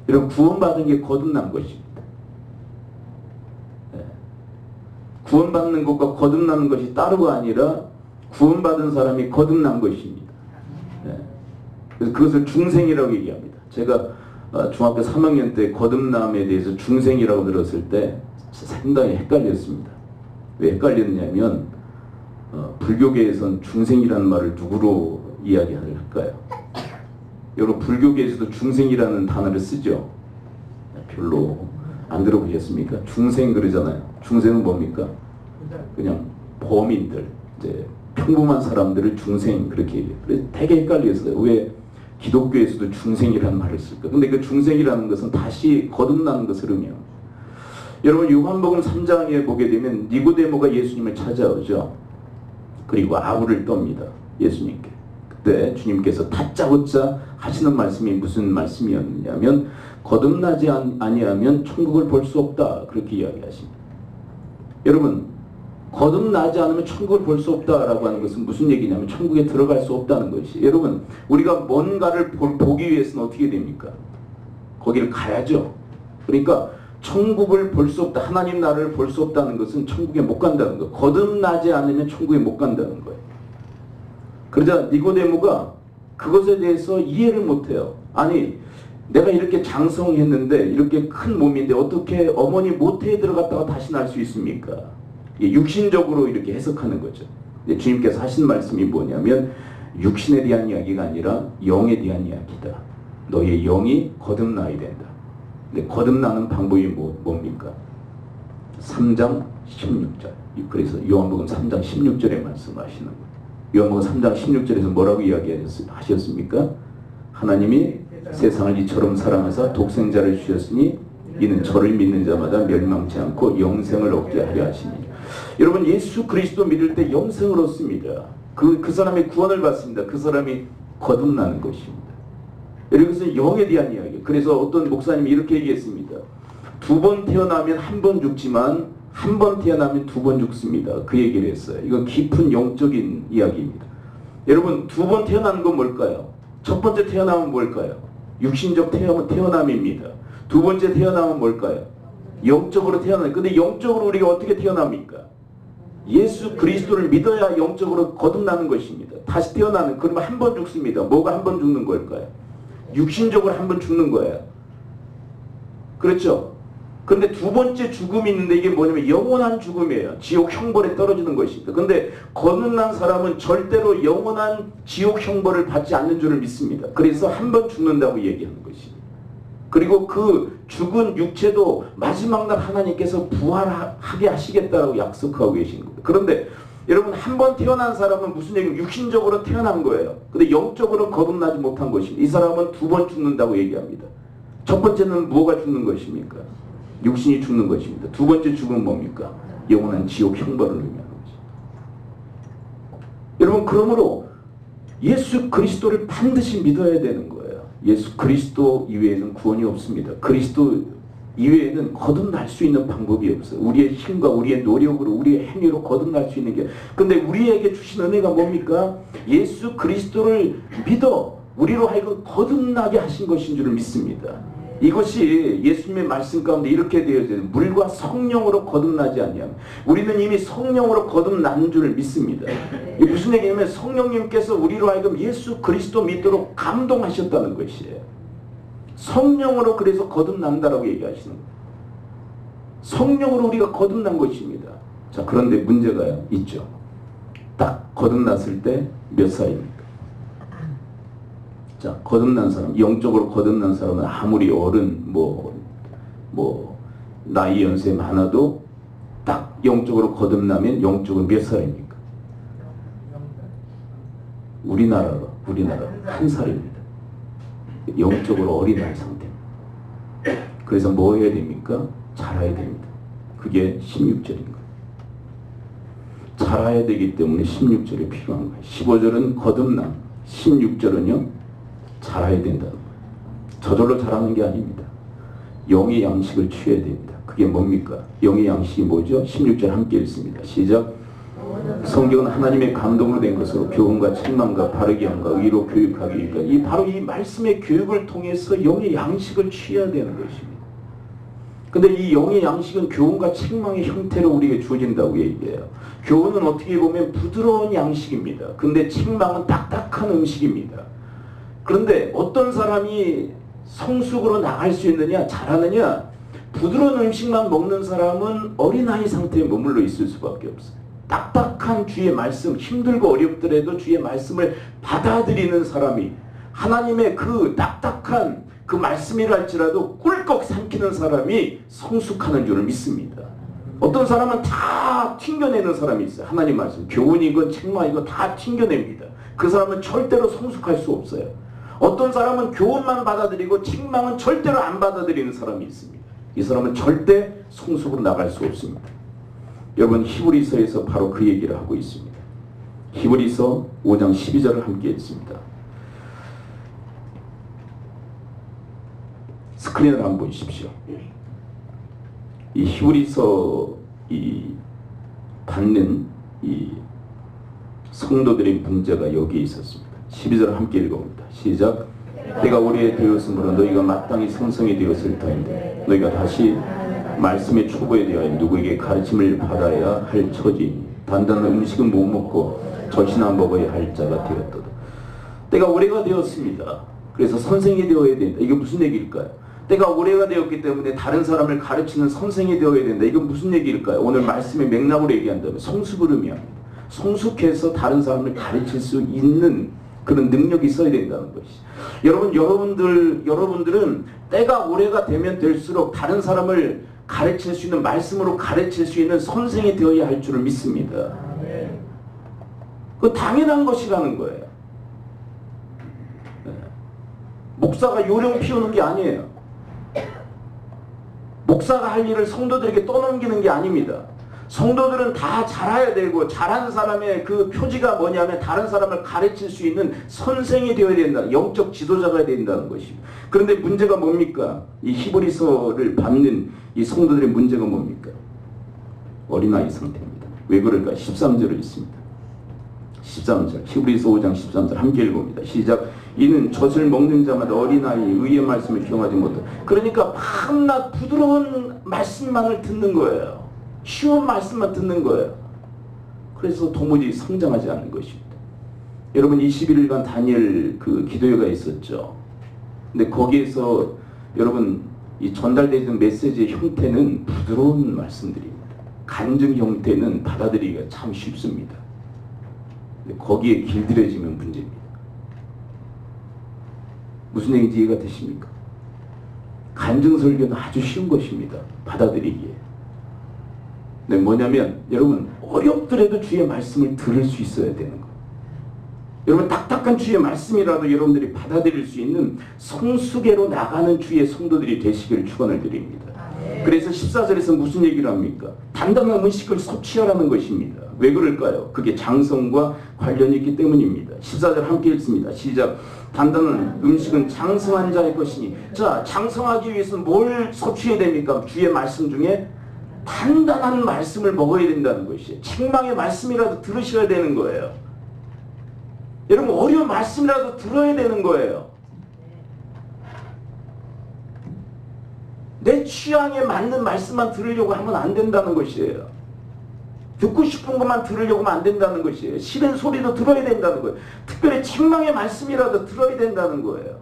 이런 구원 받은 게 거듭난 것입니다. 네. 구원 받는 것과 거듭나는 것이 따로가 아니라 구원 받은 사람이 거듭난 것입니다. 네. 그래서 그것을 중생이라고 얘기합니다. 제가 중학교 3학년 때 거듭남에 대해서 중생이라고 들었을 때 상당히 헷갈렸습니다. 왜 헷갈렸냐면 불교계에선 중생이라는 말을 누구로 이야기할까요? 여러분, 불교계에서도 중생이라는 단어를 쓰죠? 별로 안 들어보셨습니까? 중생 그러잖아요. 중생은 뭡니까? 그냥 범인들, 이제 평범한 사람들을 중생 그렇게 얘기해요. 그래서 되게 헷갈렸어요. 왜 기독교에서도 중생이라는 말을 쓸까? 근데 그 중생이라는 것은 다시 거듭나는 것을 의미합니다. 여러분, 요한복음 3장에 보게 되면 니고데모가 예수님을 찾아오죠. 그리고 아우를 떱니다. 예수님께. 그때 주님께서 다짜고짜 하시는 말씀이 무슨 말씀이었냐면 거듭나지 아니하면 천국을 볼 수 없다. 그렇게 이야기하십니다. 여러분, 거듭나지 않으면 천국을 볼 수 없다라고 하는 것은 무슨 얘기냐면 천국에 들어갈 수 없다는 것이. 여러분, 우리가 뭔가를 보기 위해서는 어떻게 됩니까? 거기를 가야죠. 그러니까 천국을 볼 수 없다. 하나님 나라를 볼 수 없다는 것은 천국에 못 간다는 거예요. 거듭나지 않으면 천국에 못 간다는 거예요. 그러자 니고데모가 그것에 대해서 이해를 못해요. 아니, 내가 이렇게 장성했는데 이렇게 큰 몸인데 어떻게 어머니 모태에 들어갔다가 다시 날 수 있습니까? 육신적으로 이렇게 해석하는 거죠. 주님께서 하신 말씀이 뭐냐면 육신에 대한 이야기가 아니라 영에 대한 이야기다. 너의 영이 거듭나야 된다. 근데 거듭나는 방법이 뭡니까? 3장 16절. 그래서 요한복음 3장 16절에 말씀하시는 거예요. 요한복음 3장 16절에서 뭐라고 이야기하셨습니까? 하나님이 세상을 이처럼 사랑하사 독생자를 주셨으니 이는 저를 믿는 자마다 멸망치 않고 영생을 얻게 하려 하시니. 여러분, 예수 그리스도 믿을 때 영생을 얻습니다. 그 사람이 구원을 받습니다. 그 사람이 거듭나는 것입니다. 여기서 영에 대한 이야기. 그래서 어떤 목사님이 이렇게 얘기했습니다. 2번 태어나면 1번 죽지만 1번 태어나면 2번 죽습니다. 그 얘기를 했어요. 이건 깊은 영적인 이야기입니다. 여러분, 2번 태어나는 건 뭘까요? 첫 번째 태어나면 뭘까요? 육신적 태어남입니다. 두 번째 태어나면 뭘까요? 영적으로 태어나요. 근데 영적으로 우리가 어떻게 태어납니까? 예수 그리스도를 믿어야 영적으로 거듭나는 것입니다. 다시 태어나는. 그러면 1번 죽습니다. 뭐가 1번 죽는 걸까요? 육신적으로 1번 죽는 거예요. 그렇죠? 근데 두 번째 죽음이 있는데 이게 뭐냐면 영원한 죽음이에요. 지옥 형벌에 떨어지는 것입니다. 근데 거듭난 사람은 절대로 영원한 지옥 형벌을 받지 않는 줄을 믿습니다. 그래서 1번 죽는다고 얘기하는 것입니다. 그리고 그 죽은 육체도 마지막 날 하나님께서 부활하게 하시겠다라고 약속하고 계신 겁니다. 그런데 여러분, 1번 태어난 사람은 무슨 얘기예요? 육신적으로 태어난 거예요. 근데 영적으로 거듭나지 못한 것입니다. 이 사람은 2번 죽는다고 얘기합니다. 첫 번째는 뭐가 죽는 것입니까? 육신이 죽는 것입니다. 두 번째 죽음은 뭡니까? 영원한 지옥 형벌을 의미하는 것입니다. 여러분, 그러므로 예수 그리스도를 반드시 믿어야 되는 거예요. 예수 그리스도 이외에는 구원이 없습니다. 그리스도 이외에는 거듭날 수 있는 방법이 없어요. 우리의 힘과 우리의 노력으로, 우리의 행위로 거듭날 수 있는 게. 근데 우리에게 주신 은혜가 뭡니까? 예수 그리스도를 믿어 우리로 하여금 거듭나게 하신 것인 줄을 믿습니다. 이것이 예수님의 말씀 가운데 이렇게 되어져요. 물과 성령으로 거듭나지 아니하면. 우리는 이미 성령으로 거듭난 줄 믿습니다. 이게 무슨 얘기냐면 성령님께서 우리로 하여금 예수 그리스도 믿도록 감동하셨다는 것이에요. 성령으로 그래서 거듭난다라고 얘기하시는 거예요. 성령으로 우리가 거듭난 것입니다. 자, 그런데 문제가 있죠. 딱 거듭났을 때 몇 살입니까? 자, 거듭난 사람, 영적으로 거듭난 사람은 아무리 어른, 나이 연세 많아도 딱 영적으로 거듭나면 영적으로 몇 살입니까? 우리나라로 1살입니다. 영적으로 어린아이 상태입니다. 그래서 뭐 해야 됩니까? 자라야 됩니다. 그게 16절인 거예요. 자라야 되기 때문에 16절이 필요한 거예요. 15절은 거듭남, 16절은요 자라야 된다는 거예요. 저절로 자라는 게 아닙니다. 영의 양식을 취해야 됩니다. 그게 뭡니까? 영의 양식이 뭐죠? 16절 함께 읽습니다. 시작. 성경은 하나님의 감동으로 된 것으로 교훈과 책망과 바르게 함과 의로 교육하기 위해 바로 이 말씀의 교육을 통해서 영의 양식을 취해야 되는 것입니다. 근데 이 영의 양식은 교훈과 책망의 형태로 우리에게 주어진다고 얘기해요. 교훈은 어떻게 보면 부드러운 양식입니다. 근데 책망은 딱딱한 음식입니다. 그런데 어떤 사람이 성숙으로 나갈 수 있느냐, 잘하느냐, 부드러운 음식만 먹는 사람은 어린아이 상태에 머물러 있을 수밖에 없어요. 딱딱한 주의 말씀, 힘들고 어렵더라도 주의 말씀을 받아들이는 사람이, 하나님의 그 딱딱한 그 말씀이라 할지라도 꿀꺽 삼키는 사람이 성숙하는 줄을 믿습니다. 어떤 사람은 다 튕겨내는 사람이 있어요. 하나님 말씀, 교훈이건 책망이건 다 튕겨냅니다. 그 사람은 절대로 성숙할 수 없어요. 어떤 사람은 교훈만 받아들이고 책망은 절대로 안 받아들이는 사람이 있습니다. 이 사람은 절대 성숙으로 나갈 수 없습니다. 여러분, 히브리서에서 바로 그 얘기를 하고 있습니다. 히브리서 5장 12절을 함께 읽습니다. 스크린을 한번 보십시오. 이 히브리서 받는 이 성도들의 문제가 여기에 있었습니다. 12절을 함께 읽어봅니다. 시작. 때가 오래 되었으므로 너희가 마땅히 성성이 되었을 터인데 너희가 다시 말씀의 초보에 대하여 누구에게 가르침을 받아야 할 처지니 단단한 음식은 못 먹고 젖이나 먹어야 할 자가 되었도다. 때가 오래가 되었습니다. 그래서 선생이 되어야 된다. 이게 무슨 얘기일까요? 때가 오래가 되었기 때문에 다른 사람을 가르치는 선생이 되어야 된다. 이건 무슨 얘기일까요? 오늘 말씀의 맥락으로 얘기한다면 성숙을 의미합니다. 성숙해서 다른 사람을 가르칠 수 있는 그런 능력이 있어야 된다는 것이. 여러분들은 때가 오래가 되면 될수록 다른 사람을 가르칠 수 있는, 말씀으로 가르칠 수 있는 선생이 되어야 할 줄을 믿습니다. 그 당연한 것이라는 거예요. 목사가 요령 피우는 게 아니에요. 목사가 할 일을 성도들에게 떠넘기는 게 아닙니다. 성도들은 다 잘해야 되고, 잘하는 사람의 그 표지가 뭐냐면 다른 사람을 가르칠 수 있는 선생이 되어야 된다. 영적 지도자가 된다는 것입니다. 그런데 문제가 뭡니까? 이 히브리서를 받는 이 성도들의 문제가 뭡니까? 어린아이 상태입니다. 왜 그럴까? 13절을 읽습니다. 13절, 히브리서 5장 13절 함께 읽어봅니다. 시작. 이는 젖을 먹는 자마다 어린아이 의의 말씀을 기억하지 못해. 그러니까 밤낮 부드러운 말씀만을 듣는 거예요. 쉬운 말씀만 듣는 거예요. 그래서 도무지 성장하지 않는 것입니다. 여러분, 21일간 다니엘 그 기도회가 있었죠. 근데 거기에서 여러분 이 전달되는 메시지의 형태는 부드러운 말씀들입니다. 간증 형태는 받아들이기가 참 쉽습니다. 근데 거기에 길들여지면 문제입니다. 무슨 얘기인지 이해가 되십니까? 간증 설교는 아주 쉬운 것입니다. 받아들이기에. 네, 뭐냐면 여러분, 어렵더라도 주의 말씀을 들을 수 있어야 되는 거예요. 여러분, 딱딱한 주의 말씀이라도 여러분들이 받아들일 수 있는 성숙애로 나가는 주의 성도들이 되시기를 축원을 드립니다. 그래서 14절에서 무슨 얘기를 합니까? 단단한 음식을 섭취하라는 것입니다. 왜 그럴까요? 그게 장성과 관련이 있기 때문입니다. 14절 함께 읽습니다. 시작. 단단한 음식은 장성한 자의 것이니. 자, 장성하기 위해서는 뭘 섭취해야 됩니까? 주의 말씀 중에 단단한 말씀을 먹어야 된다는 것이에요. 책망의 말씀이라도 들으셔야 되는 거예요. 여러분, 어려운 말씀이라도 들어야 되는 거예요. 내 취향에 맞는 말씀만 들으려고 하면 안 된다는 것이에요. 듣고 싶은 것만 들으려고 하면 안 된다는 것이에요. 싫은 소리도 들어야 된다는 거예요. 특별히 책망의 말씀이라도 들어야 된다는 거예요.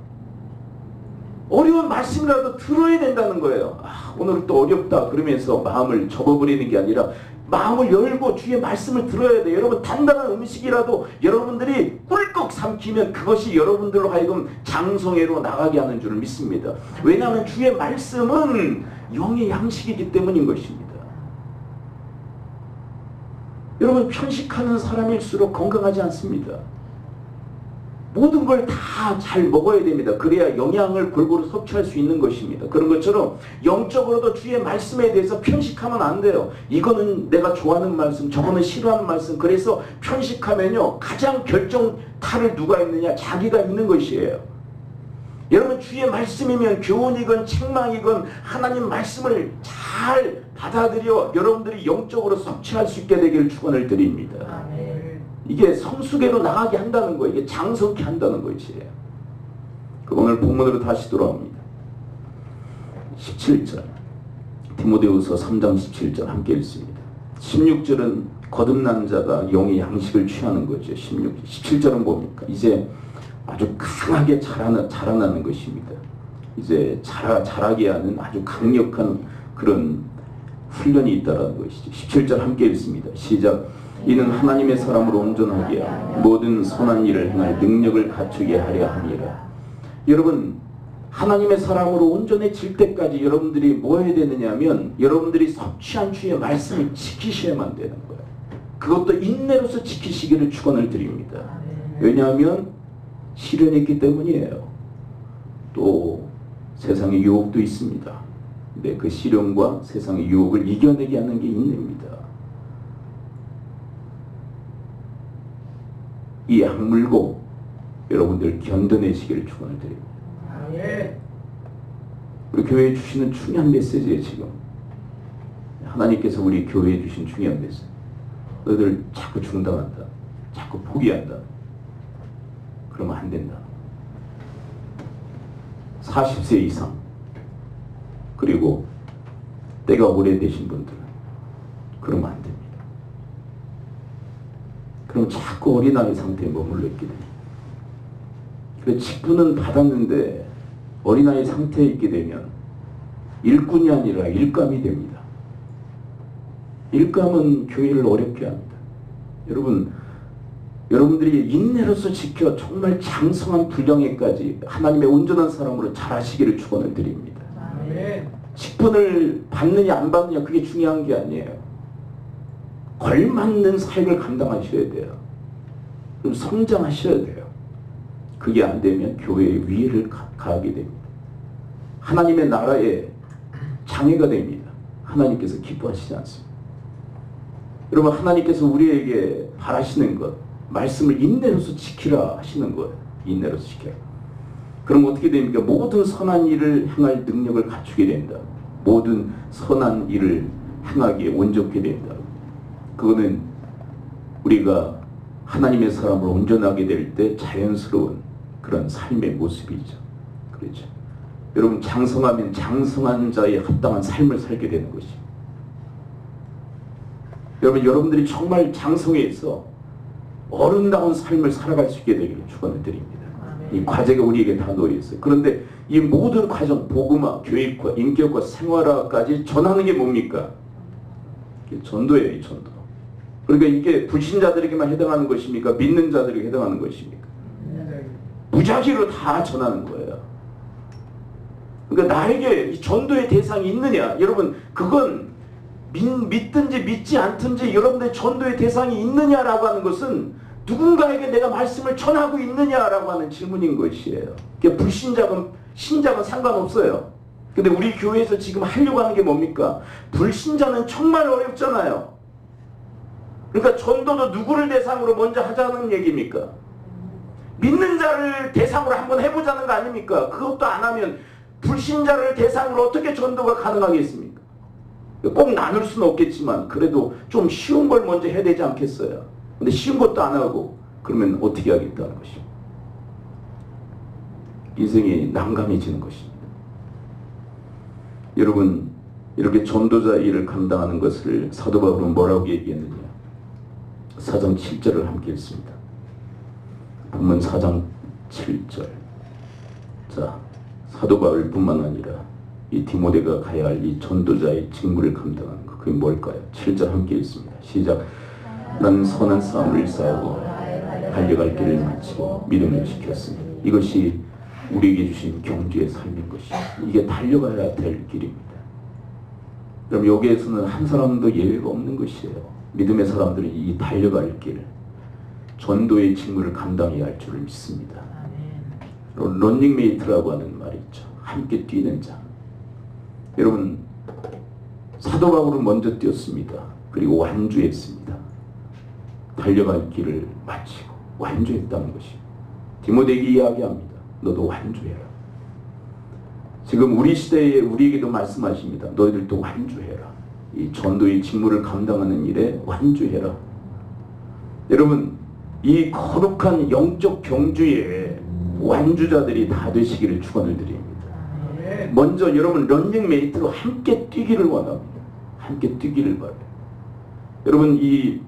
어려운 말씀이라도 들어야 된다는 거예요. 오늘 또 어렵다 그러면서 마음을 접어버리는 게 아니라 마음을 열고 주의 말씀을 들어야 돼요. 여러분 단단한 음식이라도 여러분들이 꿀꺽 삼키면 그것이 여러분들로 하여금 장성회로 나가게 하는 줄을 믿습니다. 왜냐하면 주의 말씀은 영의 양식이기 때문인 것입니다. 여러분 편식하는 사람일수록 건강하지 않습니다. 모든 걸 다 잘 먹어야 됩니다. 그래야 영양을 골고루 섭취할 수 있는 것입니다. 그런 것처럼 영적으로도 주의 말씀에 대해서 편식하면 안 돼요. 이거는 내가 좋아하는 말씀, 저거는 싫어하는 말씀. 그래서 편식하면요 가장 결정타를 누가 있느냐? 자기가 있는 것이에요. 여러분 주의 말씀이면 교훈이건 책망이건 하나님 말씀을 잘 받아들여 여러분들이 영적으로 섭취할 수 있게 되기를 축원을 드립니다. 이게 성숙회로 나가게 한다는 거예요. 이게 장성케 한다는 것이에요. 오늘 본문으로 다시 돌아옵니다. 17절 디모데후서 3장 17절 함께 읽습니다. 16절은 거듭난 자가 영의 양식을 취하는 거죠. 17절은 뭡니까? 이제 아주 강하게 자라나는 것입니다. 이제 자라게 하는 아주 강력한 그런 훈련이 있다는 것이죠. 17절 함께 읽습니다. 시작. 이는 하나님의 사람으로 온전하게 모든 선한 일을 행할 능력을 갖추게 하려 함이라. 여러분 하나님의 사람으로 온전해질 때까지 여러분들이 뭐 해야 되느냐 하면 여러분들이 섭취한 주의 말씀을 지키셔야만 되는 거예요. 그것도 인내로서 지키시기를 축원을 드립니다. 왜냐하면 시련이 있기 때문이에요. 또 세상의 유혹도 있습니다. 근데 그 시련과 세상의 유혹을 이겨내게 하는 게 인내입니다. 이 악물고 여러분들 견뎌내시기를 축원을 드립니다. 우리 교회에 주시는 중요한 메시지예요. 지금 하나님께서 우리 교회에 주신 중요한 메시지. 너희들 자꾸 중단한다, 자꾸 포기한다, 그러면 안 된다. 40세 이상 그리고 때가 오래되신 분들은 그러면 안 됩니다. 그럼 자꾸 어린아이 상태에 머물러 있게 됩니다. 그래서 직분은 받았는데 어린아이 상태에 있게 되면 일꾼이 아니라 일감이 됩니다. 일감은 교회를 어렵게 합니다. 여러분들이 인내로서 지켜 정말 장성한 분량에까지 하나님의 온전한 사람으로 자라시기를 축원을 드립니다. 직분을 받느냐 안 받느냐 그게 중요한 게 아니에요. 걸맞는 사역을 감당하셔야 돼요. 그럼 성장하셔야 돼요. 그게 안 되면 교회의 위해를 가하게 됩니다. 하나님의 나라에 장애가 됩니다. 하나님께서 기뻐하시지 않습니다. 여러분 하나님께서 우리에게 바라시는 것 말씀을 인내로서 지키라 하시는 거예요. 인내로서 지키라. 그럼 어떻게 됩니까? 모든 선한 일을 행할 능력을 갖추게 된다. 모든 선한 일을 행하기에 온전케 된다. 그거는 우리가 하나님의 사람으로 온전하게 될 때 자연스러운 그런 삶의 모습이죠. 그렇죠. 여러분 장성하면 장성한 자에 합당한 삶을 살게 되는 것입니다. 여러분들이 정말 장성해서 어른다운 삶을 살아갈 수 있게 되기를 축원을 드립니다. 이 과제가 우리에게 다 놓여 있어요. 그런데 이 모든 과정, 복음화, 교육화, 인격화, 생활화까지 전하는 게 뭡니까? 이게 전도예요, 이 전도. 그러니까 이게 불신자들에게만 해당하는 것입니까? 믿는 자들에게 해당하는 것입니까? 무작위로 다 전하는 거예요. 그러니까 나에게 이 전도의 대상이 있느냐? 여러분 그건 믿든지 믿지 않든지 여러분들의 전도의 대상이 있느냐라고 하는 것은 누군가에게 내가 말씀을 전하고 있느냐라고 하는 질문인 것이에요. 그러니까 불신자건 신자건 상관없어요. 근데 우리 교회에서 지금 하려고 하는 게 뭡니까? 불신자는 정말 어렵잖아요. 그러니까 전도도 누구를 대상으로 먼저 하자는 얘기입니까? 믿는 자를 대상으로 한번 해보자는 거 아닙니까? 그것도 안 하면 불신자를 대상으로 어떻게 전도가 가능하겠습니까? 꼭 나눌 수는 없겠지만 그래도 좀 쉬운 걸 먼저 해야 되지 않겠어요? 근데 쉬운 것도 안 하고 그러면 어떻게 하겠다는 것입니다. 인생이 난감해지는 것입니다. 여러분, 이렇게 전도자 일을 감당하는 것을 사도 바울은 뭐라고 얘기했느냐? 4장 7절을 함께 읽습니다. 본문 4장 7절. 자, 사도 바울뿐만 아니라 이 디모데가 가야 할 이 전도자의 직무를 감당하는 것, 그게 뭘까요? 7절 함께 읽습니다. 시작. 난 선한 싸움을 싸우고 달려갈 길을 마치고 믿음을 지켰으니 이것이 우리에게 주신 경주의 삶인 것이요, 이게 달려가야 될 길입니다. 그럼 여기에서는 한 사람도 예외가 없는 것이에요. 믿음의 사람들이 이 달려갈 길, 전도의 직무를 감당해야 할 줄을 믿습니다. 런닝메이트라고 하는 말이 있죠. 함께 뛰는 자. 여러분, 사도 바울은 먼저 뛰었습니다. 그리고 완주했습니다. 달려갈 길을 마치고 완주했다는 것이 디모데에게 이야기합니다. 너도 완주해라. 지금 우리 시대에 우리에게도 말씀하십니다. 너희들도 완주해라. 이 전도의 직무를 감당하는 일에 완주해라. 여러분, 이 거룩한 영적 경주에 완주자들이 다 되시기를 축원을 드립니다. 먼저 여러분, 런닝메이트로 함께 뛰기를 원합니다. 함께 뛰기를 바라요. 여러분, 이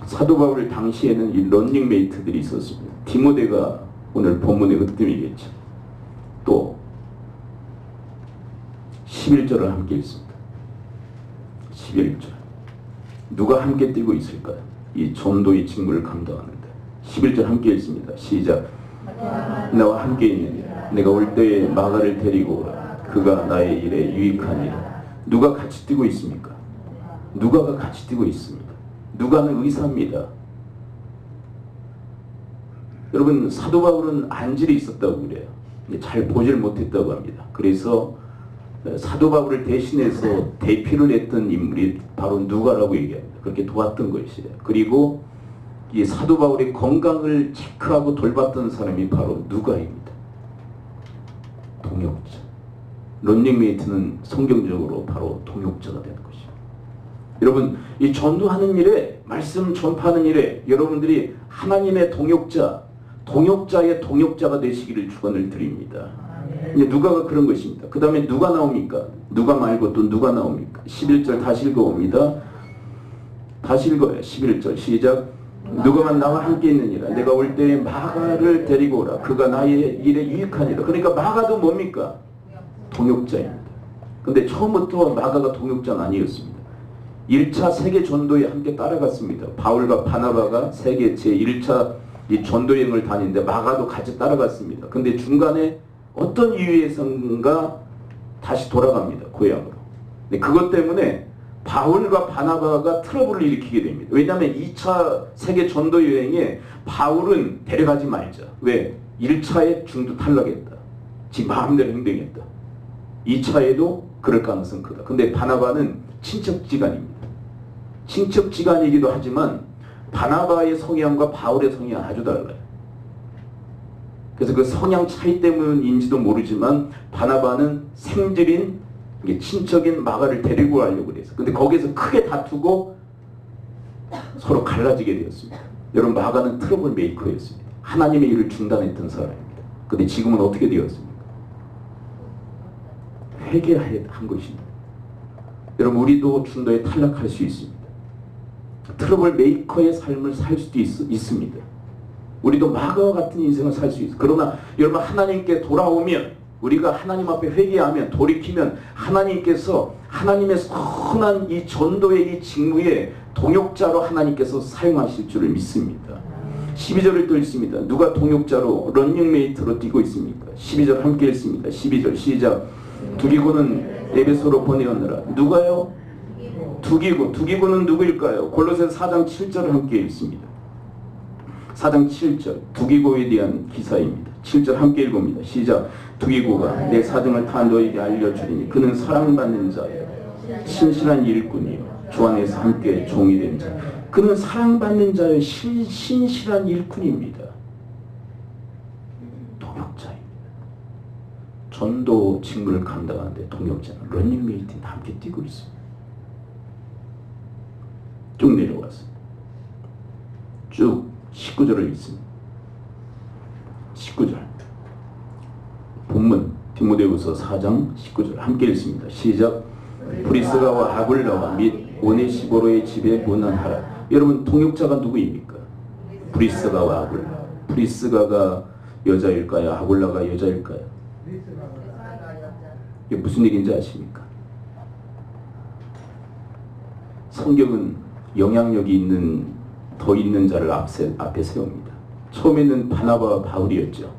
사도 바울 당시에는 이 런닝메이트들이 있었습니다. 디모데가 오늘 본문의 으뜸이겠죠. 또 11절을 함께 읽습니다. 11절. 누가 함께 뛰고 있을까요? 이 전도의 직무를 감당하는데. 11절 함께 읽습니다. 시작. 나와 함께 있는 내가 올 때에 마가를 데리고 오라. 그가 나의 일에 유익하니라. 누가 같이 뛰고 있습니까? 누가가 같이 뛰고 있습니다. 누가는 의사입니다. 여러분, 사도 바울은 안질이 있었다고 그래요. 잘 보질 못했다고 합니다. 그래서 사도 바울을 대신해서 대피를 했던 인물이 바로 누가라고 얘기합니다. 그렇게 도왔던 것이에요. 그리고 이 사도 바울의 건강을 체크하고 돌봤던 사람이 바로 누가입니다. 동역자. 런닝메이트는 성경적으로 바로 동역자가 되는 것이죠. 여러분, 이 전도하는 일에, 말씀 전파하는 일에 여러분들이 하나님의 동역자, 동역자의 동역자가 되시기를 축원을 드립니다. 이제 누가가 그런 것입니다. 그 다음에 누가 나옵니까? 누가 말고 또 누가 나옵니까? 11절 다시 읽어봅니다. 다시 읽어요. 11절 시작. 누가만 나와 함께 있느니라. 내가 올 때에 마가를 데리고 오라. 그가 나의 일에 유익하니라. 그러니까 마가도 뭡니까? 동역자입니다. 근데 처음부터 마가가 동역자는 아니었습니다. 1차 세계 전도에 함께 따라갔습니다. 바울과 바나바가 세계 제1차 이 전도여행을 다니는데 마가도 같이 따라갔습니다. 근데 중간에 어떤 이유에선가 다시 돌아갑니다. 고향으로. 근데 그것 때문에 바울과 바나바가 트러블을 일으키게 됩니다. 왜냐하면 2차 세계 전도여행에 바울은 데려가지 말자. 왜? 1차에 중도 탈락했다. 지 마음대로 행동했다. 2차에도 그럴 가능성 크다. 근데 바나바는 친척지간입니다. 친척지간이기도 하지만 바나바의 성향과 바울의 성향은 아주 달라요. 그래서 그 성향 차이 때문인지도 모르지만 바나바는 생질인 친척인 마가를 데리고 가려고 그랬어요. 근데 거기에서 크게 다투고 서로 갈라지게 되었습니다. 여러분, 마가는 트러블 메이커였습니다. 하나님의 일을 중단했던 사람입니다. 근데 지금은 어떻게 되었습니까? 회개한 것입니다. 여러분, 우리도 중도에 탈락할 수 있습니다. 트러블 메이커의 삶을 살 수도 있습니다. 우리도 마가와 같은 인생을 살 수 있어요. 그러나 여러분, 하나님께 돌아오면, 우리가 하나님 앞에 회개하면, 돌이키면 하나님께서 하나님의 선한 이 전도의 이 직무에 동역자로 하나님께서 사용하실 줄을 믿습니다. 12절을 또 읽습니다. 누가 동역자로 런닝메이트로 뛰고 있습니까? 12절 함께 읽습니다. 12절 시작. 두기고는 에베소로 보내었느라. 누가요? 두기고는 누구일까요? 골로새서 4장 7절을 함께 읽습니다. 4장 7절 두기고에 대한 기사입니다. 7절 함께 읽습니다. 시작. 두기고가 내 사정을 다 너에게 알려주리니 그는 사랑받는 자요 신실한 일꾼이요 주 안에서 함께 종이 된 자. 그는 사랑받는 자요 신실한 일꾼입니다. 동역자입니다. 전도 직무를 감당하는데 동역자는 런닝메이트와 함께 뛰고 있습니다. 쭉 내려왔습니다. 쭉 19절을 읽습니다. 19절 본문 디모데후서 4장 19절 함께 읽습니다. 시작. 브리스가와 아굴라와 및 오네시보로의 집에 문안하라. 여러분 동역자가 누구입니까? 브리스가와 아굴라. 브리스가가 여자일까요? 아굴라가 여자일까요? 이게 무슨 얘기인지 아십니까? 성경은 영향력이 있는 더 있는 자를 앞에 세웁니다. 처음에는 바나바와 바울이었죠.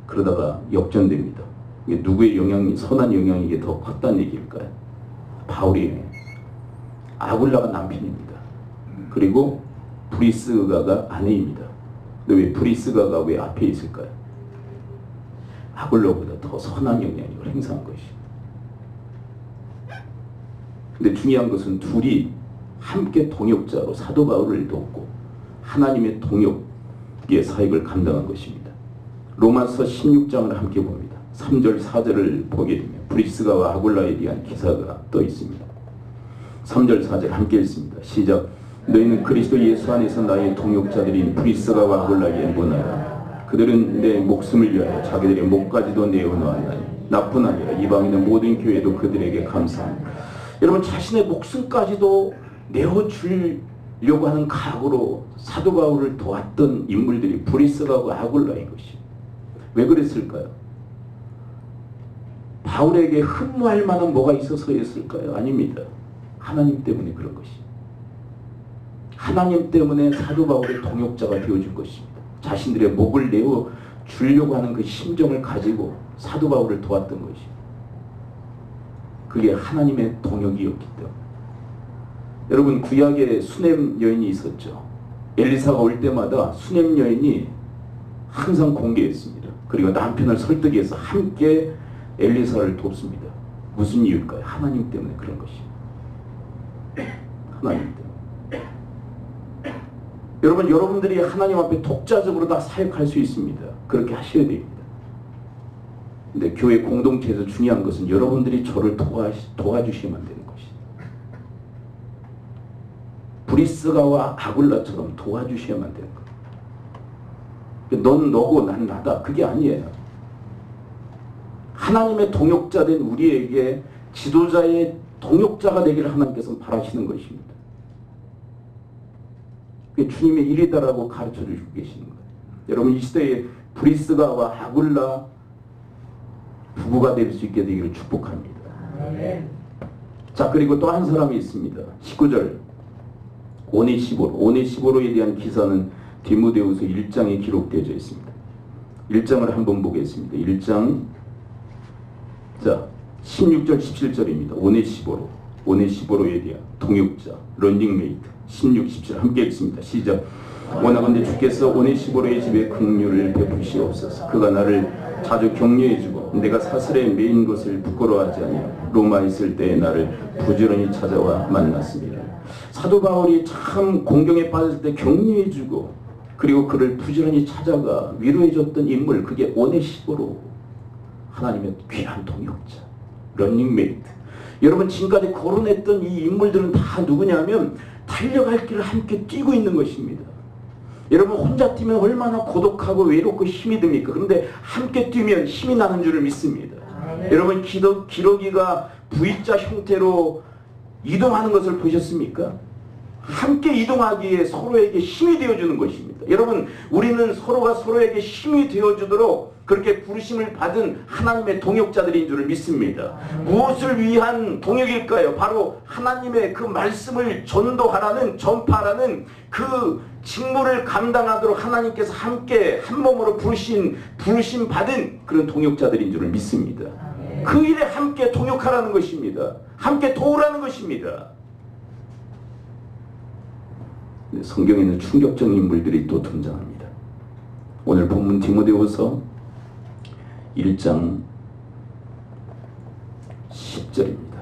그러다가 역전됩니다. 이게 누구의 영향이 선한 영향이 더 컸다는 얘기일까요? 바울이에요. 아굴라가 남편입니다. 그리고 브리스가가 아내입니다. 근데 왜 브리스가가 왜 앞에 있을까요? 아굴라보다 더 선한 영향력을 행사한 것이죠. 근데 중요한 것은 둘이 함께 동역자로 사도 바울을 돕고 하나님의 동역의 사역을 감당한 것입니다. 로마서 16장을 함께 봅니다. 3절 4절을 보게 되면 브리스가와 아굴라에 대한 기사가 떠 있습니다. 3절 4절 함께 읽습니다. 시작. 너희는 그리스도 예수 안에서 나의 동역자들인 브리스가와 아굴라에게 문하라. 그들은 내 목숨을 위하여 자기들의 목까지도 내어놓았나니 나뿐 아니라 이방인의 모든 교회도 그들에게 감사합니다. 여러분 자신의 목숨까지도 내어주려고 하는 각오로 사도 바울을 도왔던 인물들이 브리스가와 아굴라인 것이. 왜 그랬을까요? 바울에게 흠모할 만한 뭐가 있어서였을까요? 아닙니다. 하나님 때문에 그런 것이. 하나님 때문에 사도 바울의 동역자가 되어준 것입니다. 자신들의 목을 내어주려고 하는 그 심정을 가지고 사도 바울을 도왔던 것이. 그게 하나님의 동역이었기 때문에. 여러분 구약에 수넴 여인이 있었죠. 엘리사가 올 때마다 수넴 여인이 항상 공개했습니다. 그리고 남편을 설득해서 함께 엘리사를 돕습니다. 무슨 이유일까요? 하나님 때문에 그런 것입니다. 하나님 때문에. 여러분 여러분들이 하나님 앞에 독자적으로 다 사역할 수 있습니다. 그렇게 하셔야 됩니다. 근데 교회 공동체에서 중요한 것은 여러분들이 저를 도와주시면 되는 것이죠. 브리스가와 아굴라처럼 도와주셔야만 되는 거예요. 넌 너고 난 나다. 그게 아니에요. 하나님의 동역자된 우리에게 지도자의 동역자가 되기를 하나님께서 바라시는 것입니다. 그게 주님의 일이다라고 가르쳐 주시고 계시는 거예요. 여러분 이 시대에 브리스가와 아굴라 부부가 될 수 있게 되기를 축복합니다. 자 그리고 또 한 사람이 있습니다. 19절 오네시보로에 대한 기사는 디모데후서 1장에 기록되어 있습니다. 1장을 한번 보겠습니다. 1장 자 16절 17절입니다. 오네시보로에 대한 동역자 런닝메이트 16, 17 함께 읽습니다. 시작. 원하건대 주께서 오네시보로의 집에 긍휼을 베푸시옵소서. 그가 나를 자주 격려해주고 내가 사슬에 매인 것을 부끄러워하지 아니하고 로마에 있을 때에 나를 부지런히 찾아와 만났습니다. 사도 바울이 참 공경에 빠졌을 때 격려해주고 그리고 그를 부지런히 찾아가 위로해줬던 인물, 그게 오네시보로, 하나님의 귀한 동역자, 런닝메이트. 여러분 지금까지 거론했던 이 인물들은 다 누구냐면 달려갈 길을 함께 뛰고 있는 것입니다. 여러분 혼자 뛰면 얼마나 고독하고 외롭고 힘이 듭니까? 그런데 함께 뛰면 힘이 나는 줄을 믿습니다. 여러분 기러기가 V자 형태로 이동하는 것을 보셨습니까? 함께 이동하기에 서로에게 힘이 되어주는 것입니다. 여러분 우리는 서로가 서로에게 힘이 되어주도록 그렇게 부르심을 받은 하나님의 동역자들인 줄을 믿습니다. 무엇을 위한 동역일까요? 바로 하나님의 그 말씀을 전도하라는, 전파하라는 그 직무를 감당하도록 하나님께서 함께 한 몸으로 부르심 받은 그런 동역자들인 줄을 믿습니다. 그 일에 함께 동역하라는 것입니다. 함께 도우라는 것입니다. 성경에는 충격적인 인물들이 또 등장합니다. 오늘 본문 디모데후서 1장 10절입니다.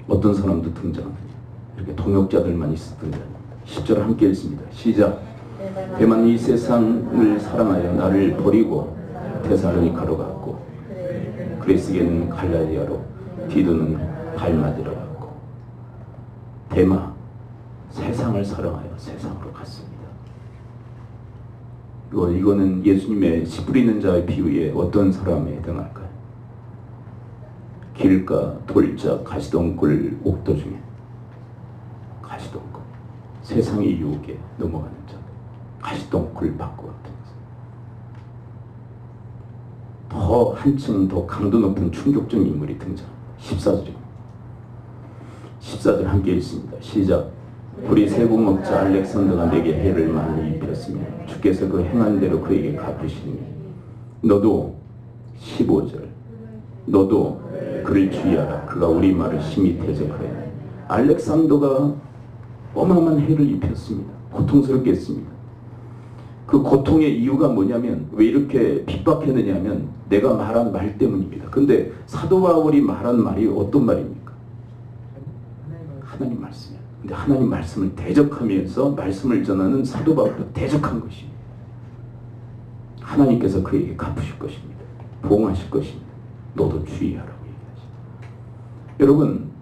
어떤 사람도 등장합니다. 이렇게 동역자들만 있었던 게 아닙니다. 10절을 함께 읽습니다. 시작. 대만 이 세상을 사랑하여 나를 버리고 데살로니가로 갔고 그레스게는 갈라디아로 디도는 달마디로 갔고 데마 세상을 사랑하여 세상으로 갔습니다. 이거는 예수님의 씨 뿌리는 자의 비유에 어떤 사람에 해당할까요? 길가, 돌자, 가시덩굴, 옥도 중에 가시덩굴, 세상의 유혹에 넘어가는 자, 가시덩굴 바꿔 같은 더 한층 더 강도 높은 충격적인 인물이 등장합니다. 14절 함께 읽습니다. 시작. 우리 세공업자 알렉산더가 내게 해를 많이 입혔으며 주께서 그 행한 대로 그에게 갚으시니 너도 15절 너도 그를 주의하라. 그가 우리 말을 심히 대적하여 알렉산더가 어마어마한 해를 입혔습니다. 고통스럽게 했습니다. 그 고통의 이유가 뭐냐면 왜 이렇게 핍박했느냐면 내가 말한 말 때문입니다. 근데 사도 바울이 말한 말이 어떤 말입니까? 하나님 말씀이에요. 근데 하나님 말씀을 대적하면서 말씀을 전하는 사도 바울도 대적한 것입니다. 하나님께서 그에게 갚으실 것입니다. 보응하실 것입니다. 너도 주의하라고 얘기하십니다.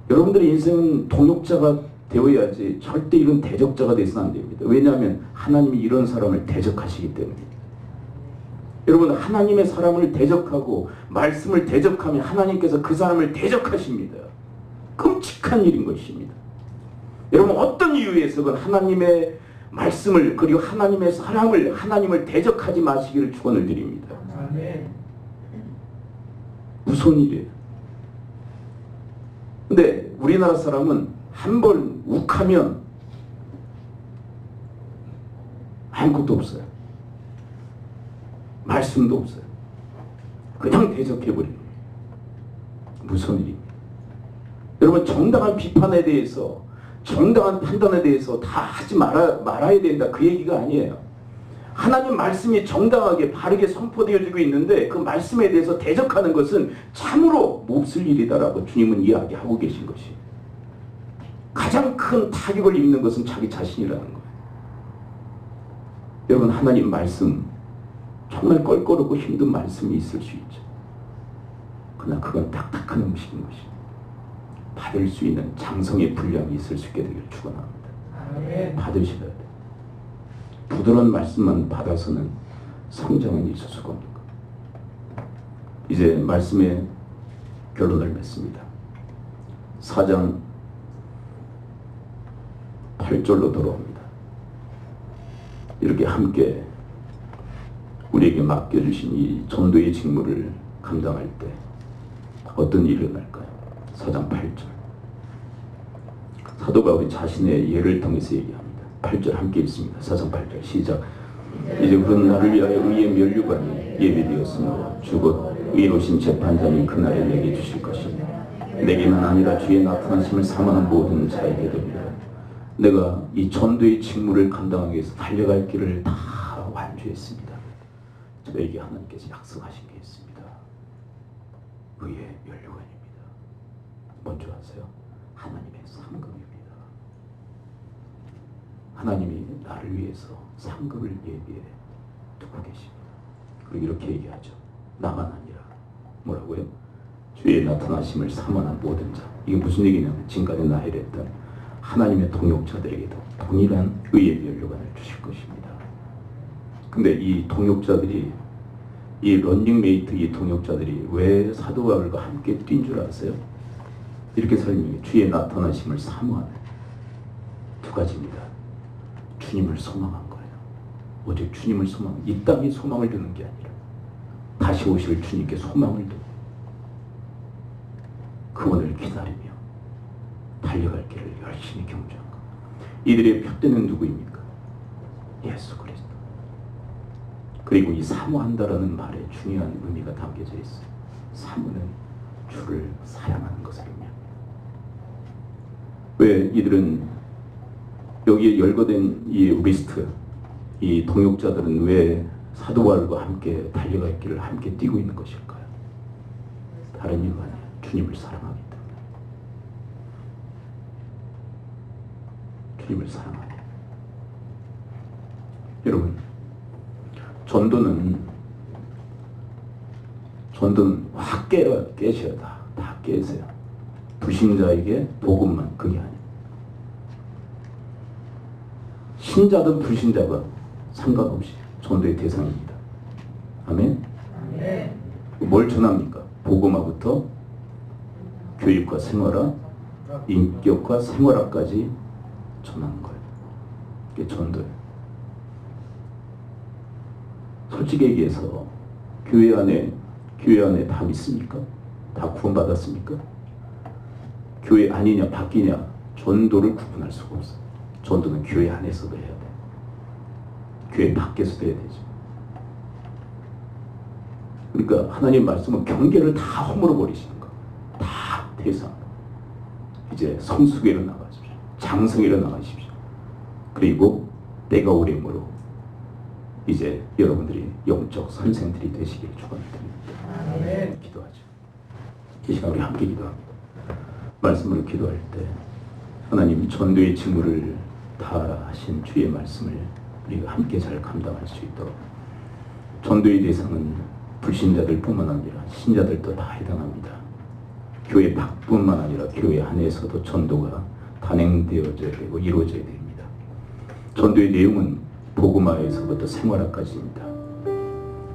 여러분들의 인생은 동역자가 되어야지 절대 이런 대적자가 되어서는 안 됩니다. 왜냐하면 하나님이 이런 사람을 대적하시기 때문입니다. 여러분, 하나님의 사람을 대적하고 말씀을 대적하면 하나님께서 그 사람을 대적하십니다. 끔찍한 일인 것입니다. 여러분, 어떤 이유에서건 하나님의 말씀을 그리고 하나님의 사람을 하나님을 대적하지 마시기를 축원을 드립니다. 무서운 일이에요. 근데 우리나라 사람은 한 번 욱하면 아무것도 없어요. 말씀도 없어요. 그냥 대적해버리는 거예요. 무서운 일입니다. 여러분, 정당한 비판에 대해서 정당한 판단에 대해서 다 하지 말아야 된다, 그 얘기가 아니에요. 하나님 말씀이 정당하게 바르게 선포되어지고 있는데 그 말씀에 대해서 대적하는 것은 참으로 몹쓸 일이다라고 주님은 이야기하고 계신 것이에요. 가장 큰 타격을 입는 것은 자기 자신이라는 거예요. 여러분, 하나님 말씀 정말 껄끄럽고 힘든 말씀이 있을 수 있죠. 그러나 그건 딱딱한 음식인 것입니다. 받을 수 있는 장성의 분량이 있을 수 있게 되기를 축원합니다. 받으셔야 돼요. 부드러운 말씀만 받아서는 성장은 있을 수가 없는 거예요. 이제 말씀의 결론을 맺습니다. 4장 8절로 돌아옵니다. 이렇게 함께 우리에게 맡겨주신 이 전도의 직무를 감당할 때 어떤 일이 일어날까요? 4장 8절. 사도 바울이 자신의 예를 통해서 얘기합니다. 8절 함께 읽습니다. 4장 8절 시작. 이제 우리는 나를 위하여 의의 면류관이 예비되었으므로 주곧 의로우신 재판장이 그날에 내게 주실 것이니 내게만 아니라 주의 나타나심을 사모하는 모든 자에게 됩니다. 내가 이 전도의 직무를 감당하기 위해서 달려갈 길을 다 완주했습니다. 저에게 하나님께서 약속하신 게 있습니다. 의의 면류관입니다. 뭔지 아세요? 하나님의 상급입니다. 하나님이 나를 위해서 상급을 예비해 두고 계십니다. 그리고 이렇게 얘기하죠. 나만 아니라 뭐라고요? 주의 나타나심을 사모하는 모든 자. 이게 무슨 얘기냐면 지금까지 나를 했던 하나님의 동역자들에게도 동일한 의의 면류관을 주실 것입니다. 근데 이 동역자들이, 이 런닝메이트 이 동역자들이 왜 사도 바울과 함께 뛴 줄 아세요? 이렇게 설명해. 주의 나타나심을 사모하는 두 가지입니다. 주님을 소망한 거예요. 오직 주님을 소망, 이 땅에 소망을 두는 게 아니라 다시 오실 주님께 소망을 두고 그분을 기다리며 달려갈 길을 열심히 경주한 것. 이들의 표대는 누구입니까? 예수 그리스도. 그리고 이 사모한다라는 말에 중요한 의미가 담겨져 있어요. 사모는 주를 사랑하는 것을 의미합니다. 왜 이들은 여기에 열거된 이 리스트, 이 동역자들은 왜 사도 바울과 함께 달려갈 길을 함께 뛰고 있는 것일까요? 다른 이유가 아니에요. 주님을 사랑하기 때문에. 주님을 사랑하니. 여러분, 전도는 확 깨셔야 다 깨세요. 불신자에게 복음만, 그게 아니에요. 신자든 불신자든 상관없이 전도의 대상입니다. 아멘. 뭘 전합니까? 복음화부터 교육과 생활화, 인격과 생활화까지 전하는 거예요. 이게 전도예요. 솔직히 얘기해서 교회 안에 다 믿습니까? 다 구원받았습니까? 교회 아니냐 밖이냐 전도를 구분할 수가 없어요. 전도는 교회 안에서도 해야 돼. 교회 밖에서도 해야 되죠. 그러니까 하나님 말씀은 경계를 다 허물어 버리시는 거예요. 다 대상. 이제 성숙에로 나가십시오. 장성에로 나가십시오. 그리고 때가 오므로 이제 여러분들이 영적 선생들이 되시길 축원드립니다. 기도하죠. 이 시간 우리 함께 기도합니다. 말씀으로 기도할 때 하나님 전도의 직무를 다 하신 주의 말씀을 우리가 함께 잘 감당할 수 있도록, 전도의 대상은 불신자들 뿐만 아니라 신자들도 다 해당합니다. 교회 밖뿐만 아니라 교회 안에서도 전도가 단행되어져야 되고 이루어져야 됩니다. 전도의 내용은 복음화에서부터 생활화까지입니다.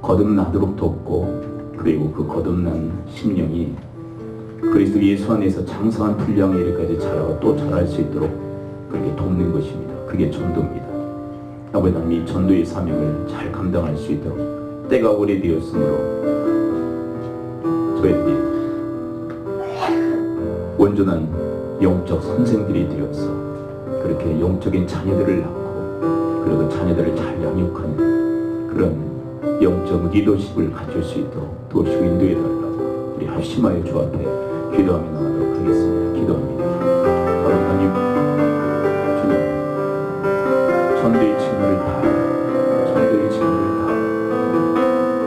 거듭나도록 돕고, 그리고 그 거듭난 심령이 그리스도 예수 안에서 장성한 분량에 이르기까지 자라고 또 자랄 수 있도록 그렇게 돕는 것입니다. 그게 전도입니다. 아버지 하나님, 이 전도의 사명을 잘 감당할 수 있도록 때가 오래되었으므로 저희들이 온전한 영적 선생들이 되어서 그렇게 영적인 자녀들을 낳고, 그리고 그 자녀들을 잘 양육하는 그런 영적 리더십을 갖출 수 있도록 도우시고 인도해 달라고 우리 합심하여 주 앞에 기도하며 나가도록 하겠습니다. 기도합니다. 아버지 하나님, 주님, 전도의 직무를 다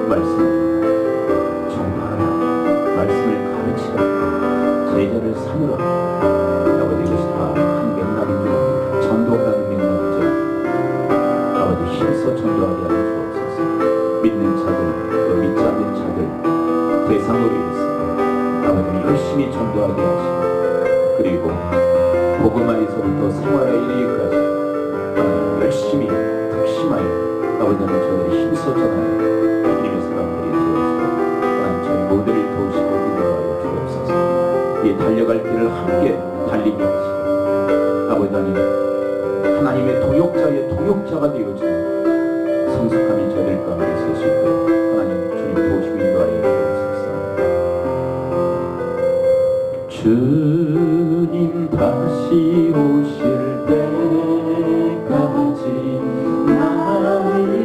말씀을 전파하라, 말씀을 가르치라, 제자를 삼으라. 아버지, 이것이 다 한 맥락인 줄 압니다. 전도라는 맥락이죠. 아버지, 힘써 전도하게 하여 주옵소서. 믿는 자들, 또 믿지 않는 자들 대상으로 있습니다. 아버지, 열심히 전도하게 하시고, 그리고 복음화에서부터 생활에 이르기까지 열심히 특심하여 아버지 하나님, 저들이 힘써 전하여 주님의 사람들이 되어서 하나님 저희 모두를 도우시고 인도하여 주옵소서. 이 달려갈 길을 함께 달리게 하시고, 아버지 하나님, 하나님의 동역자의 동역자가 되어지는 성숙함이 저들 가운데 설 수 있도록 하나님 주님 도우시고 인도하여 주옵소서. 주님 다시 오실 때까지 나를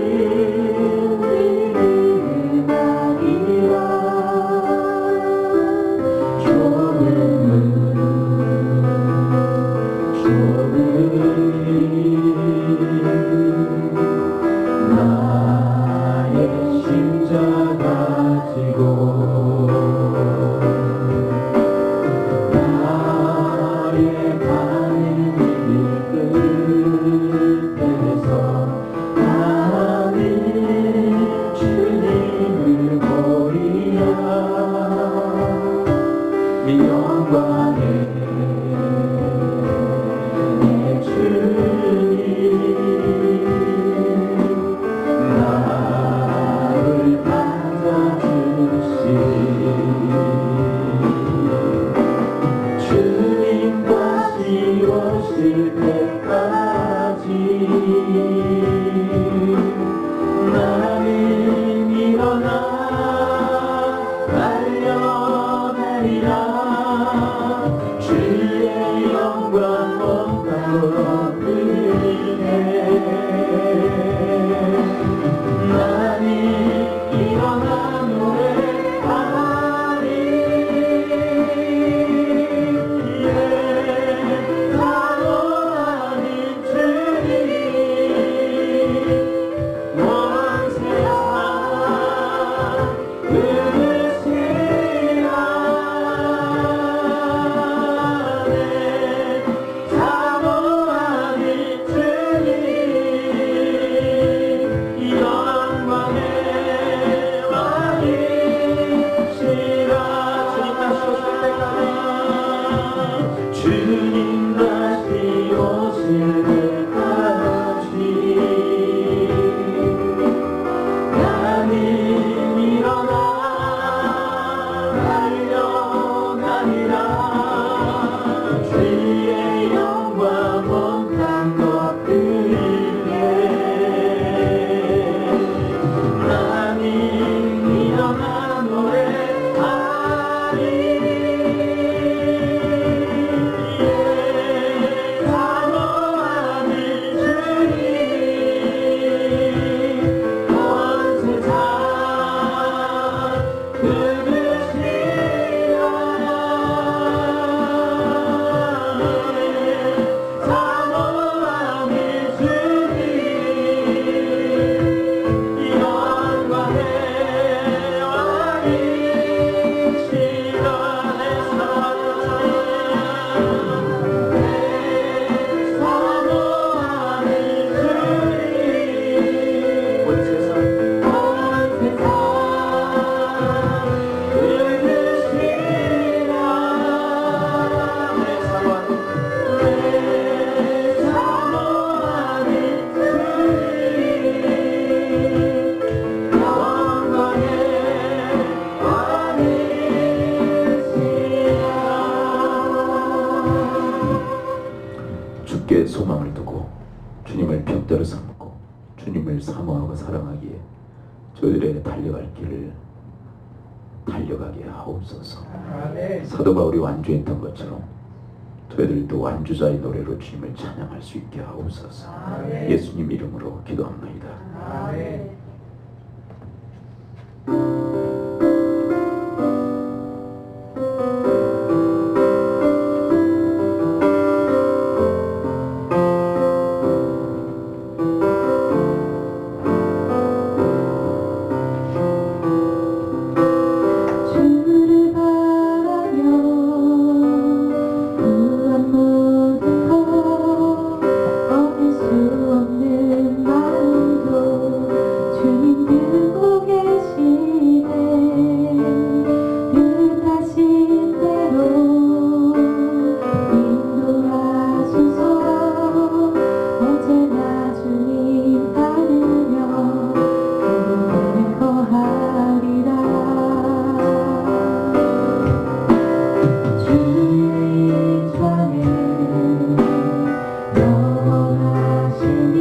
사모하는 주께 소망을 두고 주님을 편대로 삼고 주님을 사모하고 사랑하기에 저희들의 달려갈 길을 달려가게 하옵소서. 사도 바울이 완주했던 것처럼 저희들도 완주자의 노래로 주님을 찬양할 수 있게 하옵소서. 예수님 이름으로 기도합니다. 주를 바라며 구원 모든 것 얻을 수 없는 마음도 주님 들고 계시네. 뜻하신 대로 인도하소서. 언제나 주님 따르며 그분을 거하리라. 주의 인자는 영원하시니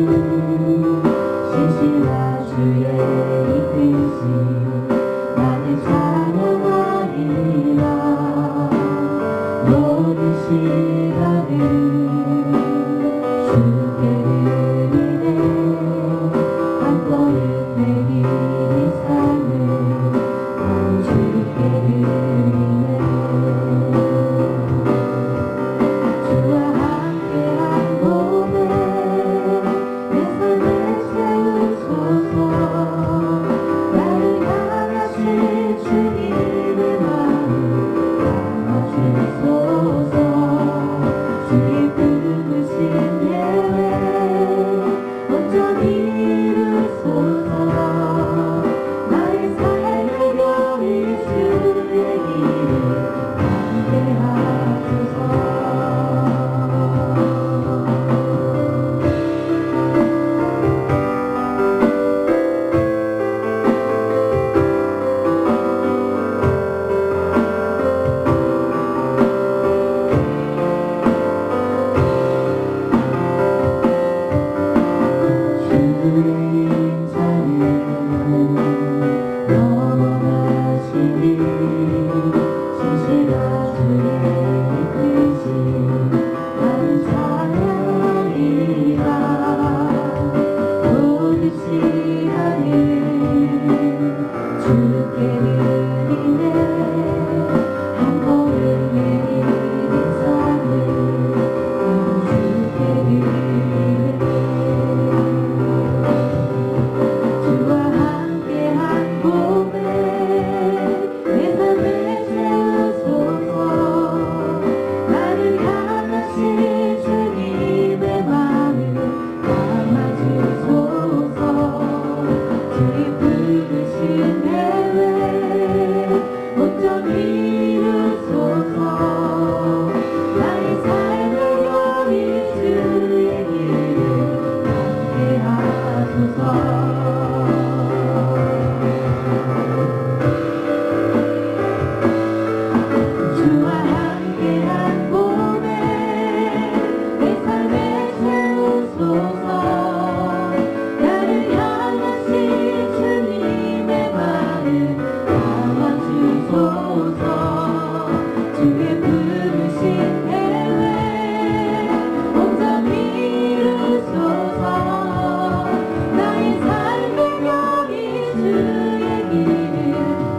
신실한 주의 이끄심 나는 찬양하리라. 모든 시간을 주께 드리네. 한 걸음 내리는 삶을 나는 주께 드리네. 주와 함께한 몸에 내 삶을 세우소서. 나를 향하신 주님의 마음 담아주소서. 주의 부르신 예외 온전히 이루소서. 나의 삶의 별이 주의 길을 함께하소서. 주의 인자는 영원하시니 신실한 주의 이끄심 나는 찬양하리라. 모든 시간을 주께 드리네. 한 걸음 내리는 삶을 나는 주께 드리네. 주와 함께한 몸에 내 삶을 세우소서. 나를 향하신 주님의 마음을 담아주소서. 주의 부르신 예외 온전히 이루소서. 나의 삶의 별이 주의 길을 함께하소서. 주와 함께한 몸에 내 삶을 세우소서. 나를 향하신 주님의 마음 담아주소서. 주의 부르신 예외 온전히 이루소서. 나의 삶의 별이 주의 길을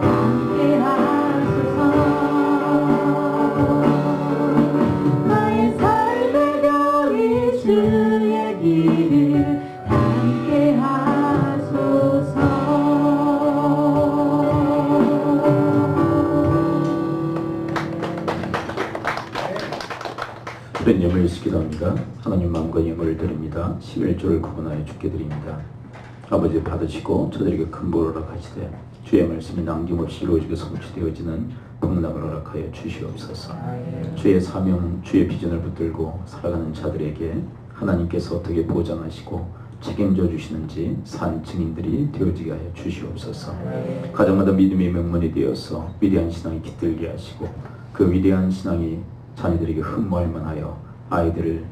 함께하소서. 나의 삶의 별이 주의 길을 함께하소서. 그런 영을 기도합니다. 하나님 마음과 영을 드립니다. 11조를 구분하여 주께 드립니다. 아버지 받으시고 저들에게 큰 복을 허락하시되 주의 말씀이 남김없이 이루어지게 성취되어지는 복락을 허락하여 주시옵소서. 주의 사명, 주의 비전을 붙들고 살아가는 자들에게 하나님께서 어떻게 보장하시고 책임져 주시는지 산 증인들이 되어지게 하여 주시옵소서. 가정마다 믿음의 명문이 되어서 위대한 신앙이 깃들게 하시고 그 위대한 신앙이 자녀들에게 흠모할 만하여 아이들을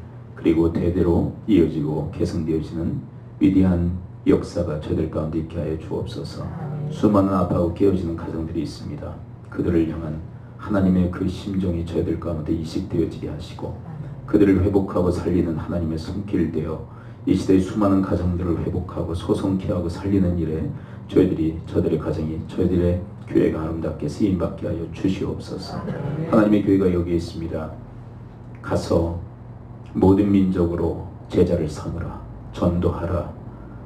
그리고 대대로 이어지고 계승되어지는 위대한 역사가 저희들 가운데 있게 하여 주옵소서. 수많은 아파하고 깨어지는 가정들이 있습니다. 그들을 향한 하나님의 그 심정이 저희들 가운데 이식되어지게 하시고 그들을 회복하고 살리는 하나님의 손길되어 이 시대의 수많은 가정들을 회복하고 소송케 하고 살리는 일에 저희들의 가정이 저희들의 교회가 아름답게 쓰임받게 하여 주시옵소서. 하나님의 교회가 여기 있습니다. 가서 모든 민족으로 제자를 삼으라, 전도하라,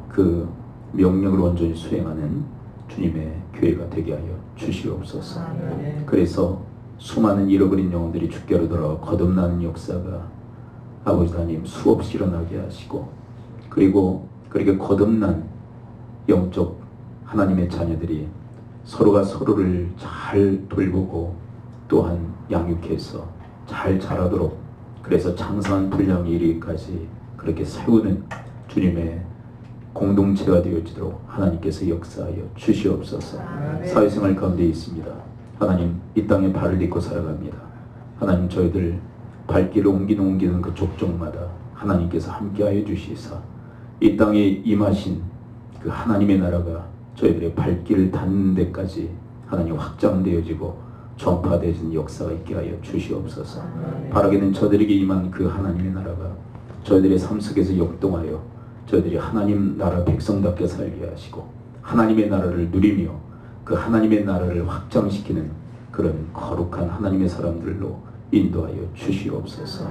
그 명령을 온전히 수행하는 주님의 교회가 되게 하여 주시옵소서. 그래서 수많은 잃어버린 영혼들이 주께로 돌아와 거듭나는 역사가 아버지 하나님 수없이 일어나게 하시고, 그리고 그렇게 거듭난 영적 하나님의 자녀들이 서로가 서로를 잘 돌보고 또한 양육해서 잘 자라도록, 그래서 장성한 분량이 이르기까지 그렇게 세우는 주님의 공동체가 되어지도록 하나님께서 역사하여 주시옵소서. 사회생활 가운데 있습니다. 하나님, 이 땅에 발을 딛고 살아갑니다. 하나님, 저희들 발길을 옮기는 그 족족마다 하나님께서 함께하여 주시사 이 땅에 임하신 그 하나님의 나라가 저희들의 발길을 닿는 데까지 하나님 확장되어지고 전파되어진 역사가 있게 하여 주시옵소서. 바라기는 저들에게 임한 그 하나님의 나라가 저희들의 삶 속에서 역동하여 저희들이 하나님 나라 백성답게 살게 하시고 하나님의 나라를 누리며 그 하나님의 나라를 확장시키는 그런 거룩한 하나님의 사람들로 인도하여 주시옵소서.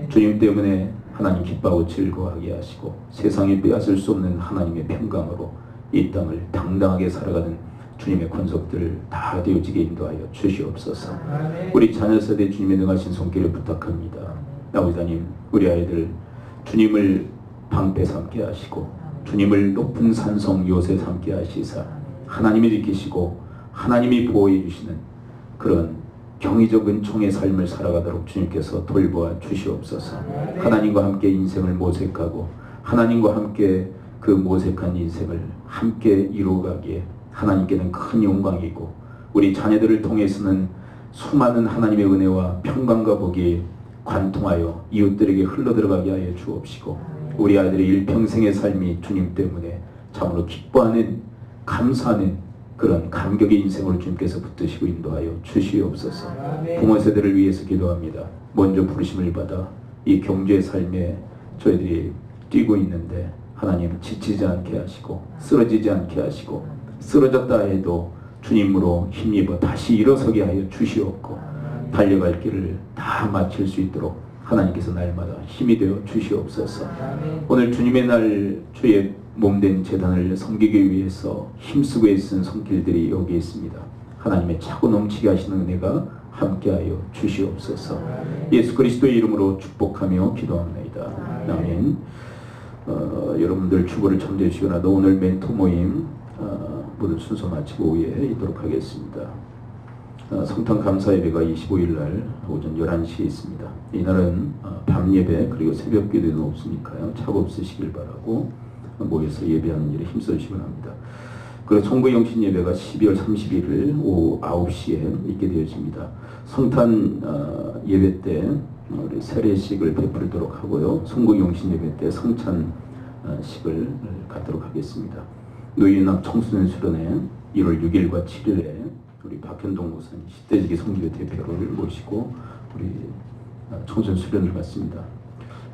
주님 때문에 하나님 기뻐하고 즐거워하게 하시고 세상에 빼앗을 수 없는 하나님의 평강으로 이 땅을 당당하게 살아가는 주님의 권속들 다 되어지게 인도하여 주시옵소서. 우리 자녀 세대 주님의 능하신 손길을 부탁합니다. 아버지 하나님, 우리 아이들 주님을 방패 삼게 하시고 주님을 높은 산성 요새 삼게 하시사 하나님이 지키시고 하나님이 보호해 주시는 그런 경이적 은총의 삶을 살아가도록 주님께서 돌보아 주시옵소서. 하나님과 함께 인생을 모색하고 하나님과 함께 그 모색한 인생을 함께 이루어가기에 하나님께는 큰 영광이고 우리 자녀들을 통해서는 수많은 하나님의 은혜와 평강과 복이 관통하여 이웃들에게 흘러들어가게 하여 주옵시고 우리 아이들의 일평생의 삶이 주님 때문에 참으로 기뻐하는 감사하는 그런 감격의 인생으로 주님께서 붙드시고 인도하여 주시옵소서. 부모 세대를 위해서 기도합니다. 먼저 부르심을 받아 이 경주의 삶에 저희들이 뛰고 있는데 하나님 지치지 않게 하시고 쓰러지지 않게 하시고 쓰러졌다 해도 주님으로 힘입어 다시 일어서게 하여 주시옵고 달려갈 길을 다 마칠 수 있도록 하나님께서 날마다 힘이 되어 주시옵소서. 오늘 주님의 날 주의 몸된 제단을 섬기기 위해서 힘쓰고 애쓴 손길들이 여기 있습니다. 하나님의 차고 넘치게 하시는 은혜가 함께하여 주시옵소서. 예수 그리스도의 이름으로 축복하며 기도합니다. 아멘. 여러분들 주보를 첨부해 주시거나 오늘 멘토 모임 모든 순서 마치고 오후에 있도록 하겠습니다. 성탄 감사 예배가 25일날 오전 11시에 있습니다. 이날은 밤 예배 그리고 새벽 기도는 없으니까요. 착오 없으시길 바라고 모여서 예배하는 일에 힘써주시기 바랍니다. 그리고 송구영신 예배가 12월 31일 오후 9시에 있게 되어집니다. 성탄 예배 때 우리 세례식을 베풀도록 하고요. 송구영신 예배 때 성찬식을 갖도록 하겠습니다. 노인학 청소년 수련회 1월 6일과 7일에 우리 박현동 목사님 10대지기 성교회 대표를 모시고 우리 청소년 수련을 갖습니다.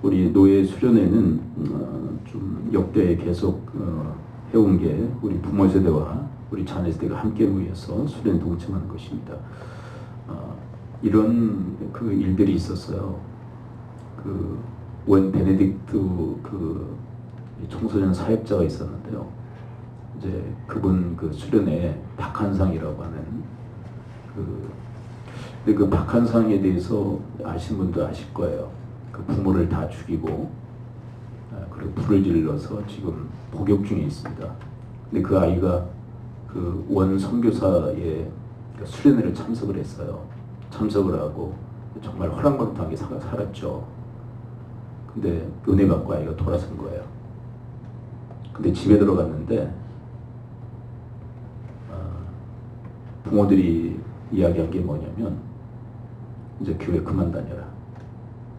우리 노예 수련회는 좀 역대 계속 해온 게 우리 부모 세대와 우리 자녀 세대가 함께 모여서 수련에 동참하는 것입니다. 이런 그 일들이 있었어요. 그 원 베네딕트 그 청소년 사역자가 있었는데요. 이제 그분 그 수련회 박한상이라고 하는 그 박한상에 대해서 아시는 분도 아실 거예요. 그 부모를 다 죽이고 그리고 불을 질러서 지금 복역 중에 있습니다. 근데 그 아이가 그 원 선교사의 수련회를 참석을 했어요. 참석을 하고 정말 호랑방탕하게 살았죠. 근데 은혜 받고 아이가 돌아선 거예요. 근데 집에 들어갔는데 부모들이 이야기한 게 뭐냐면 이제 교회 그만 다녀라.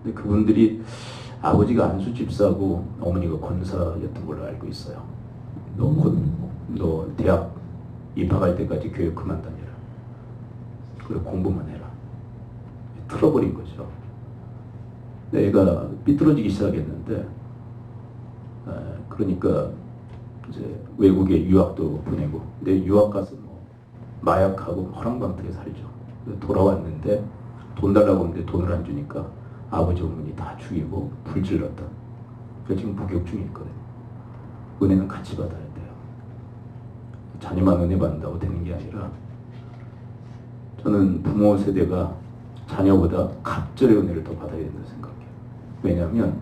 근데 그분들이 아버지가 안수 집사고 어머니가 권사였던 걸로 알고 있어요. 너 대학 입학할 때까지 교육 그만 다녀라. 그리고 공부만 해라. 틀어버린 거죠. 애가 삐뚤어지기 시작했는데, 그러니까 이제 외국에 유학도 보내고, 근데 유학 가서 뭐 마약하고 허랑방탕에 살죠. 돌아왔는데 돈 달라고 하는데 돈을 안 주니까 아버지 어머니 다 죽이고 불질렀다. 그래서 지금 복역 중에 있거든요. 은혜는 같이 받아야 돼요. 자녀만 은혜 받는다고 되는 게 아니라, 저는 부모 세대가 자녀보다 갑절의 은혜를 더 받아야 된다고 생각해요. 왜냐하면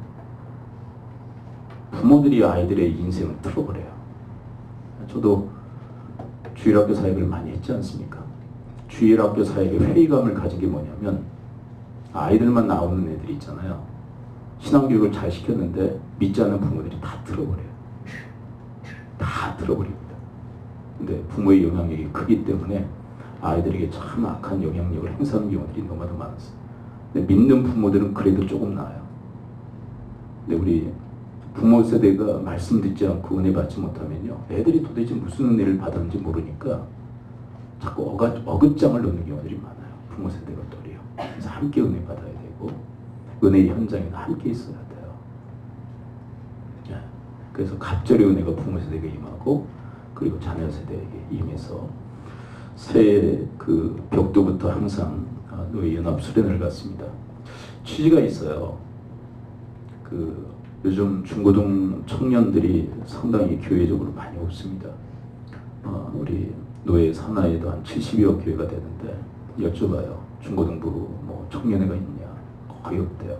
부모들이 아이들의 인생을 틀어버려요. 저도 주일학교 사역을 많이 했지 않습니까? 주일학교 사역에 회의감을 가진 게 뭐냐면, 아이들만 나오는 애들이 있잖아요. 신앙교육을 잘 시켰는데 믿지 않는 부모들이 다 틀어버려요. 다 틀어버립니다. 근데 부모의 영향력이 크기 때문에 아이들에게 참 악한 영향력을 행사하는 경우들이 너무나도 많았어요. 근데 믿는 부모들은 그래도 조금 나아요. 근데 우리 부모 세대가 말씀 듣지 않고 은혜 받지 못하면요, 애들이 도대체 무슨 은혜를 받았는지 모르니까 자꾸 어긋장을 놓는 경우들이 많아요. 부모 세대가 또리요. 그래서 함께 은혜 받아야 되고, 은혜의 현장에는 함께 있어야 돼요. 그래서 갑절의 은혜가 부모 세대에게 임하고, 그리고 자녀 세대에게 임해서 새해 그 벽두부터 항상 노예 연합 수련을 갔습니다. 취지가 있어요. 요즘 중고등 청년들이 상당히 교회적으로 많이 없습니다. 우리 노예 산하에도 한 70여 교회가 되는데 여쭤봐요. 중고등부 뭐 청년회가 있냐? 거의 없대요.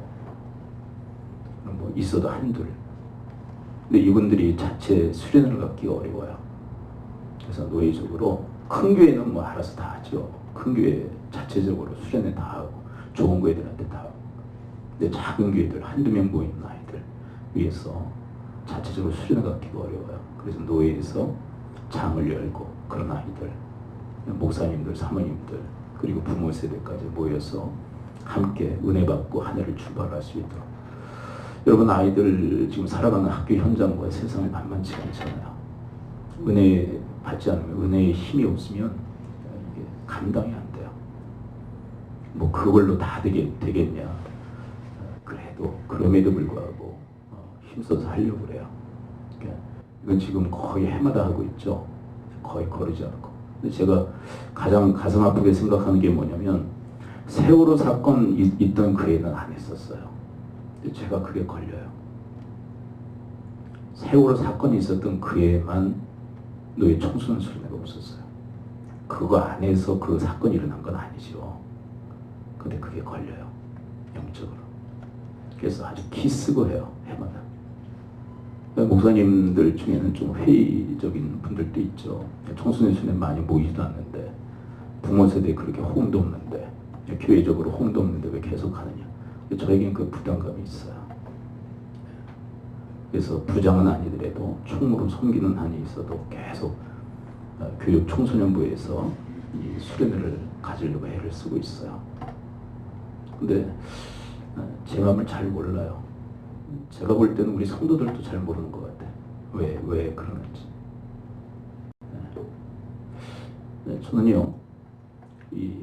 뭐 있어도 한둘. 근데 이분들이 자체 수련을 갖기가 어려워요. 그래서 노예적으로 큰 교회는 뭐 알아서 다 하죠. 큰 교회 자체적으로 수련회 다 하고 좋은 교회들한테 다 하고. 근데 작은 교회들 한두 명 모이는 아이들 위해서 자체적으로 수련을 갖기가 어려워요. 그래서 노예에서 장을 열고 그런 아이들, 목사님들, 사모님들, 그리고 부모 세대까지 모여서 함께 은혜 받고 한 해를 출발할 수 있도록. 여러분, 아이들 지금 살아가는 학교 현장과 세상이 만만치가 않잖아요. 은혜 받지 않으면, 은혜의 힘이 없으면 이게 감당이 안 돼요. 뭐 그걸로 다 되겠냐. 그래도 그럼에도 불구하고 힘써서 하려고 그래요. 그러니까 이건 지금 거의 해마다 하고 있죠. 거의 거르지 않고. 근데 제가 가장 가슴 아프게 생각하는 게 뭐냐면, 세월호 사건 있던 그 해는 안 했었어요. 근데 제가 그게 걸려요. 세월호 사건이 있었던 그 해만 노예 청소년 수련회가 없었어요. 그거 안에서 그 사건이 일어난 건 아니죠. 근데 그게 걸려요. 영적으로. 그래서 아주 기 쓰고 해요. 해마다. 목사님들 중에는 좀 회의적인 분들도 있죠. 청소년 수련회 많이 모이지도 않는데, 부모 세대에 그렇게 호응도 없는데, 교회적으로 호응도 없는데 왜 계속 하느냐. 저에겐 그 부담감이 있어요. 그래서 부장은 아니더라도 총무로 섬기는 한이 있어도 계속 교육 청소년부에서 이 수련회를 가지려고 애를 쓰고 있어요. 근데 제 마음을 잘 몰라요. 제가 볼 때는 우리 성도들도 잘 모르는 것 같아요. 왜 그러는지. 저는요, 이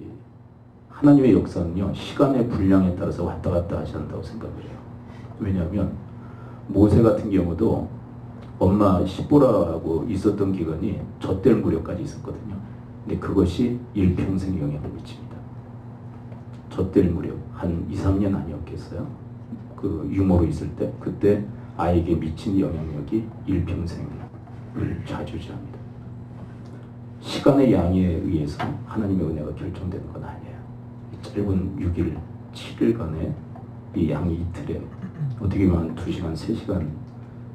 하나님의 역사는요, 시간의 분량에 따라서 왔다 갔다 하지 않는다고 생각을 해요. 왜냐하면 모세 같은 경우도 엄마 시보라하고 있었던 기간이 젖될 무렵까지 있었거든요. 근데 그것이 일평생 영향을 미칩니다. 젖될 무렵 한 2, 3년 아니었겠어요? 그 유모로 있을 때, 그때 아이에게 미친 영향력이 일평생을 좌지우지합니다. 시간의 양에 의해서 하나님의 은혜가 결정되는 건 아니에요. 짧은 6일, 7일간의 이 양이 이틀에 어떻게 보면 2시간, 3시간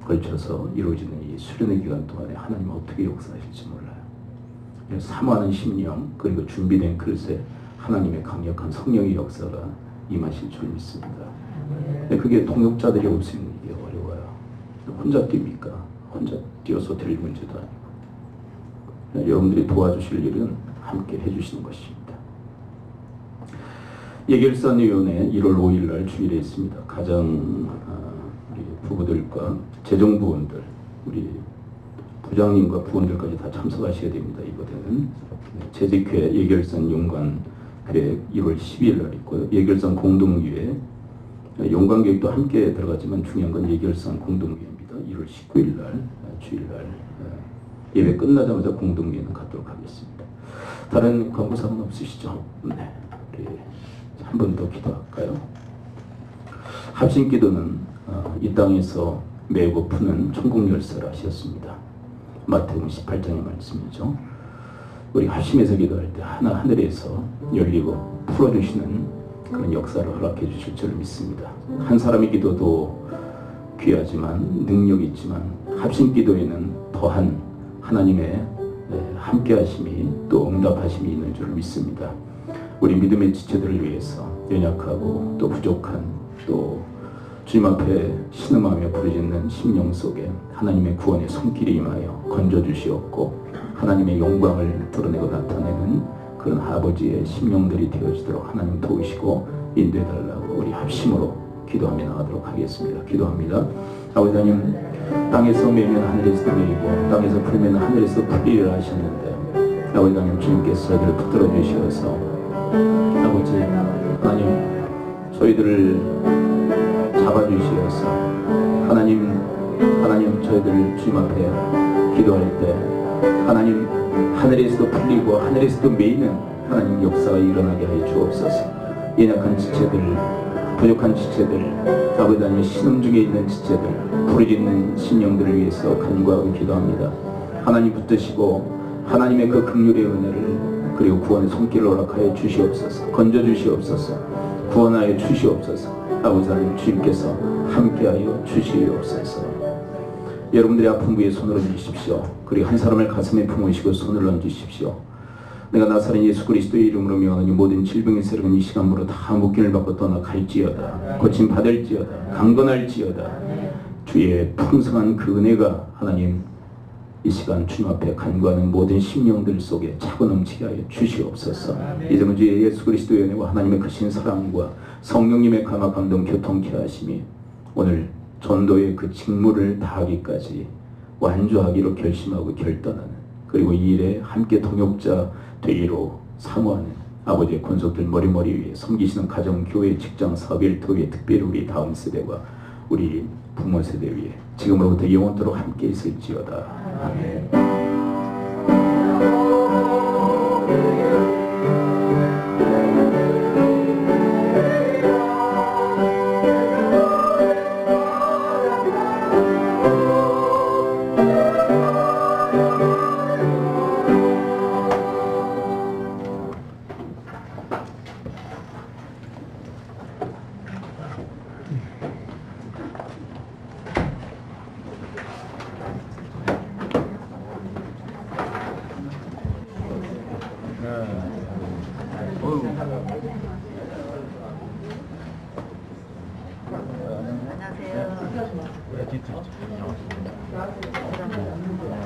걸쳐서 이루어지는 이 수련의 기간 동안에 하나님은 어떻게 역사하실지 몰라요. 사모하는 심령, 그리고 준비된 글쎄 하나님의 강력한 성령의 역사가 임하실 줄 믿습니다. 근데 그게 동역자들이 없으면 이게 어려워요. 혼자 뜁니까? 혼자 뛰어서 될 문제도 아니고. 여러분들이 도와주실 일은 함께 해주시는 것입니다. 예결산위원회 1월 5일 날 주일에 있습니다. 가장 부부들과 재정부원들, 우리 부장님과 부원들까지 다 참석하셔야 됩니다. 이번에는 재직회 예결선 용관회 1월 12일 날 있고요. 예결선 공동위회 용관계획도 함께 들어가지만 중요한 건 예결선 공동위회입니다. 1월 19일 날 주일날 예배 끝나자마자 공동위회는 갖도록 하겠습니다. 다른 권고사항은 없으시죠? 네, 우리 한 번 더 기도할까요? 합심기도는 이 땅에서 메고 푸는 천국열쇠를 하셨습니다. 마태복음 18장의 말씀이죠. 우리 합심해서 기도할 때 하늘에서 열리고 풀어주시는 그런 역사를 허락해 주실 줄 믿습니다. 한 사람의 기도도 귀하지만 능력이 있지만 합심기도에는 더한 하나님의 함께하심이 또 응답하심이 있는 줄 믿습니다. 우리 믿음의 지체들을 위해서 연약하고 또 부족한 또 주님 앞에 신음하며 부르짖는 심령 속에 하나님의 구원의 손길이 임하여 건져주시옵고 하나님의 영광을 드러내고 나타내는 그런 아버지의 심령들이 되어지도록 하나님 도우시고 인도해달라고 우리 합심으로 기도하며 나가도록 하겠습니다. 기도합니다. 아버지 하나님, 땅에서 매면 하늘에서 매이고 땅에서 풀면 하늘에서 풀리리라 하셨는데 아버지 하나님, 주님께서 저희들을 붙들어 주시어서 아버지 하나님 저희들을 잡아주시어서 하나님 저희들 주님 앞에 기도할 때 하나님 하늘에서도 풀리고 하늘에서도 매이는 하나님 역사가 일어나게 하여 주옵소서. 연약한 지체들, 부족한 지체들, 아버지 하나님 신음 중에 있는 지체들, 부르짖는 심령들을 위해서 간구하고 기도합니다. 하나님 붙드시고 하나님의 그 긍휼의 은혜를 그리고 구원의 손길을 허락하여 주시옵소서. 건져주시옵소서. 구원하여 주시옵소서. 아버지 하나님, 주님께서 함께하여 주시옵소서. 여러분들의 아픈 부에 손을 얹으십시오. 그리고 한 사람을 가슴에 품으시고 손을 얹으십시오. 내가 나사렛 예수 그리스도의 이름으로 명하노니 모든 질병의 세력은 이 시간으로 다 묶임을 받고 떠나갈지어다. 고침 받을지어다. 강건할지어다. 주의 풍성한 그 은혜가 하나님 이 시간 주님 앞에 간구하는 모든 심령들 속에 차고 넘치게 하여 주시옵소서. 이제는 주의 예수 그리스도의 은혜와 하나님의 크신 사랑과 성령님의 감화 감동 교통케 하심이 오늘 전도의 그 직무를 다하기까지 완주하기로 결심하고 결단하는, 그리고 이 일에 함께 동역자 되기로 사모하는 아버지의 권속들 머리머리 위에 섬기시는 가정, 교회, 직장, 사업, 일터 위에 특별히 우리 다음 세대와 우리 부모 세대 위에 지금으로부터 영원토록 함께 있을지어다. 아멘.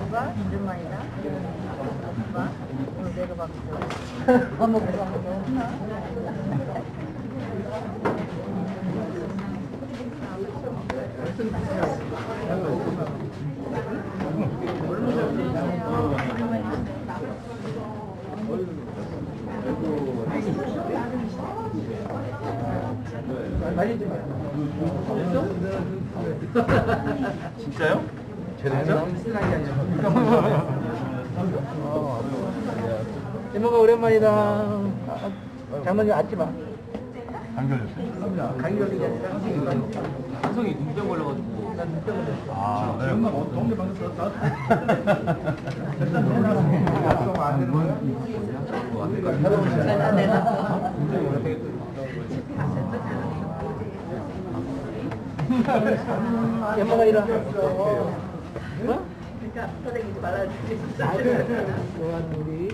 누가? 오랜만이다. 누가? 오늘 내가 봤어. 밥 먹고 가면 진짜요? 이모가 오랜만이다. 장모님 앉지 마. 감기 걸렸어요? 감기 걸리지 않으라. 한성이 눈병 걸려가지고. 난 눈병 걸렸어. 아, 네. 동네 방에서 엄마가 일어나. 그러니까 선생님이 말아주지. 우리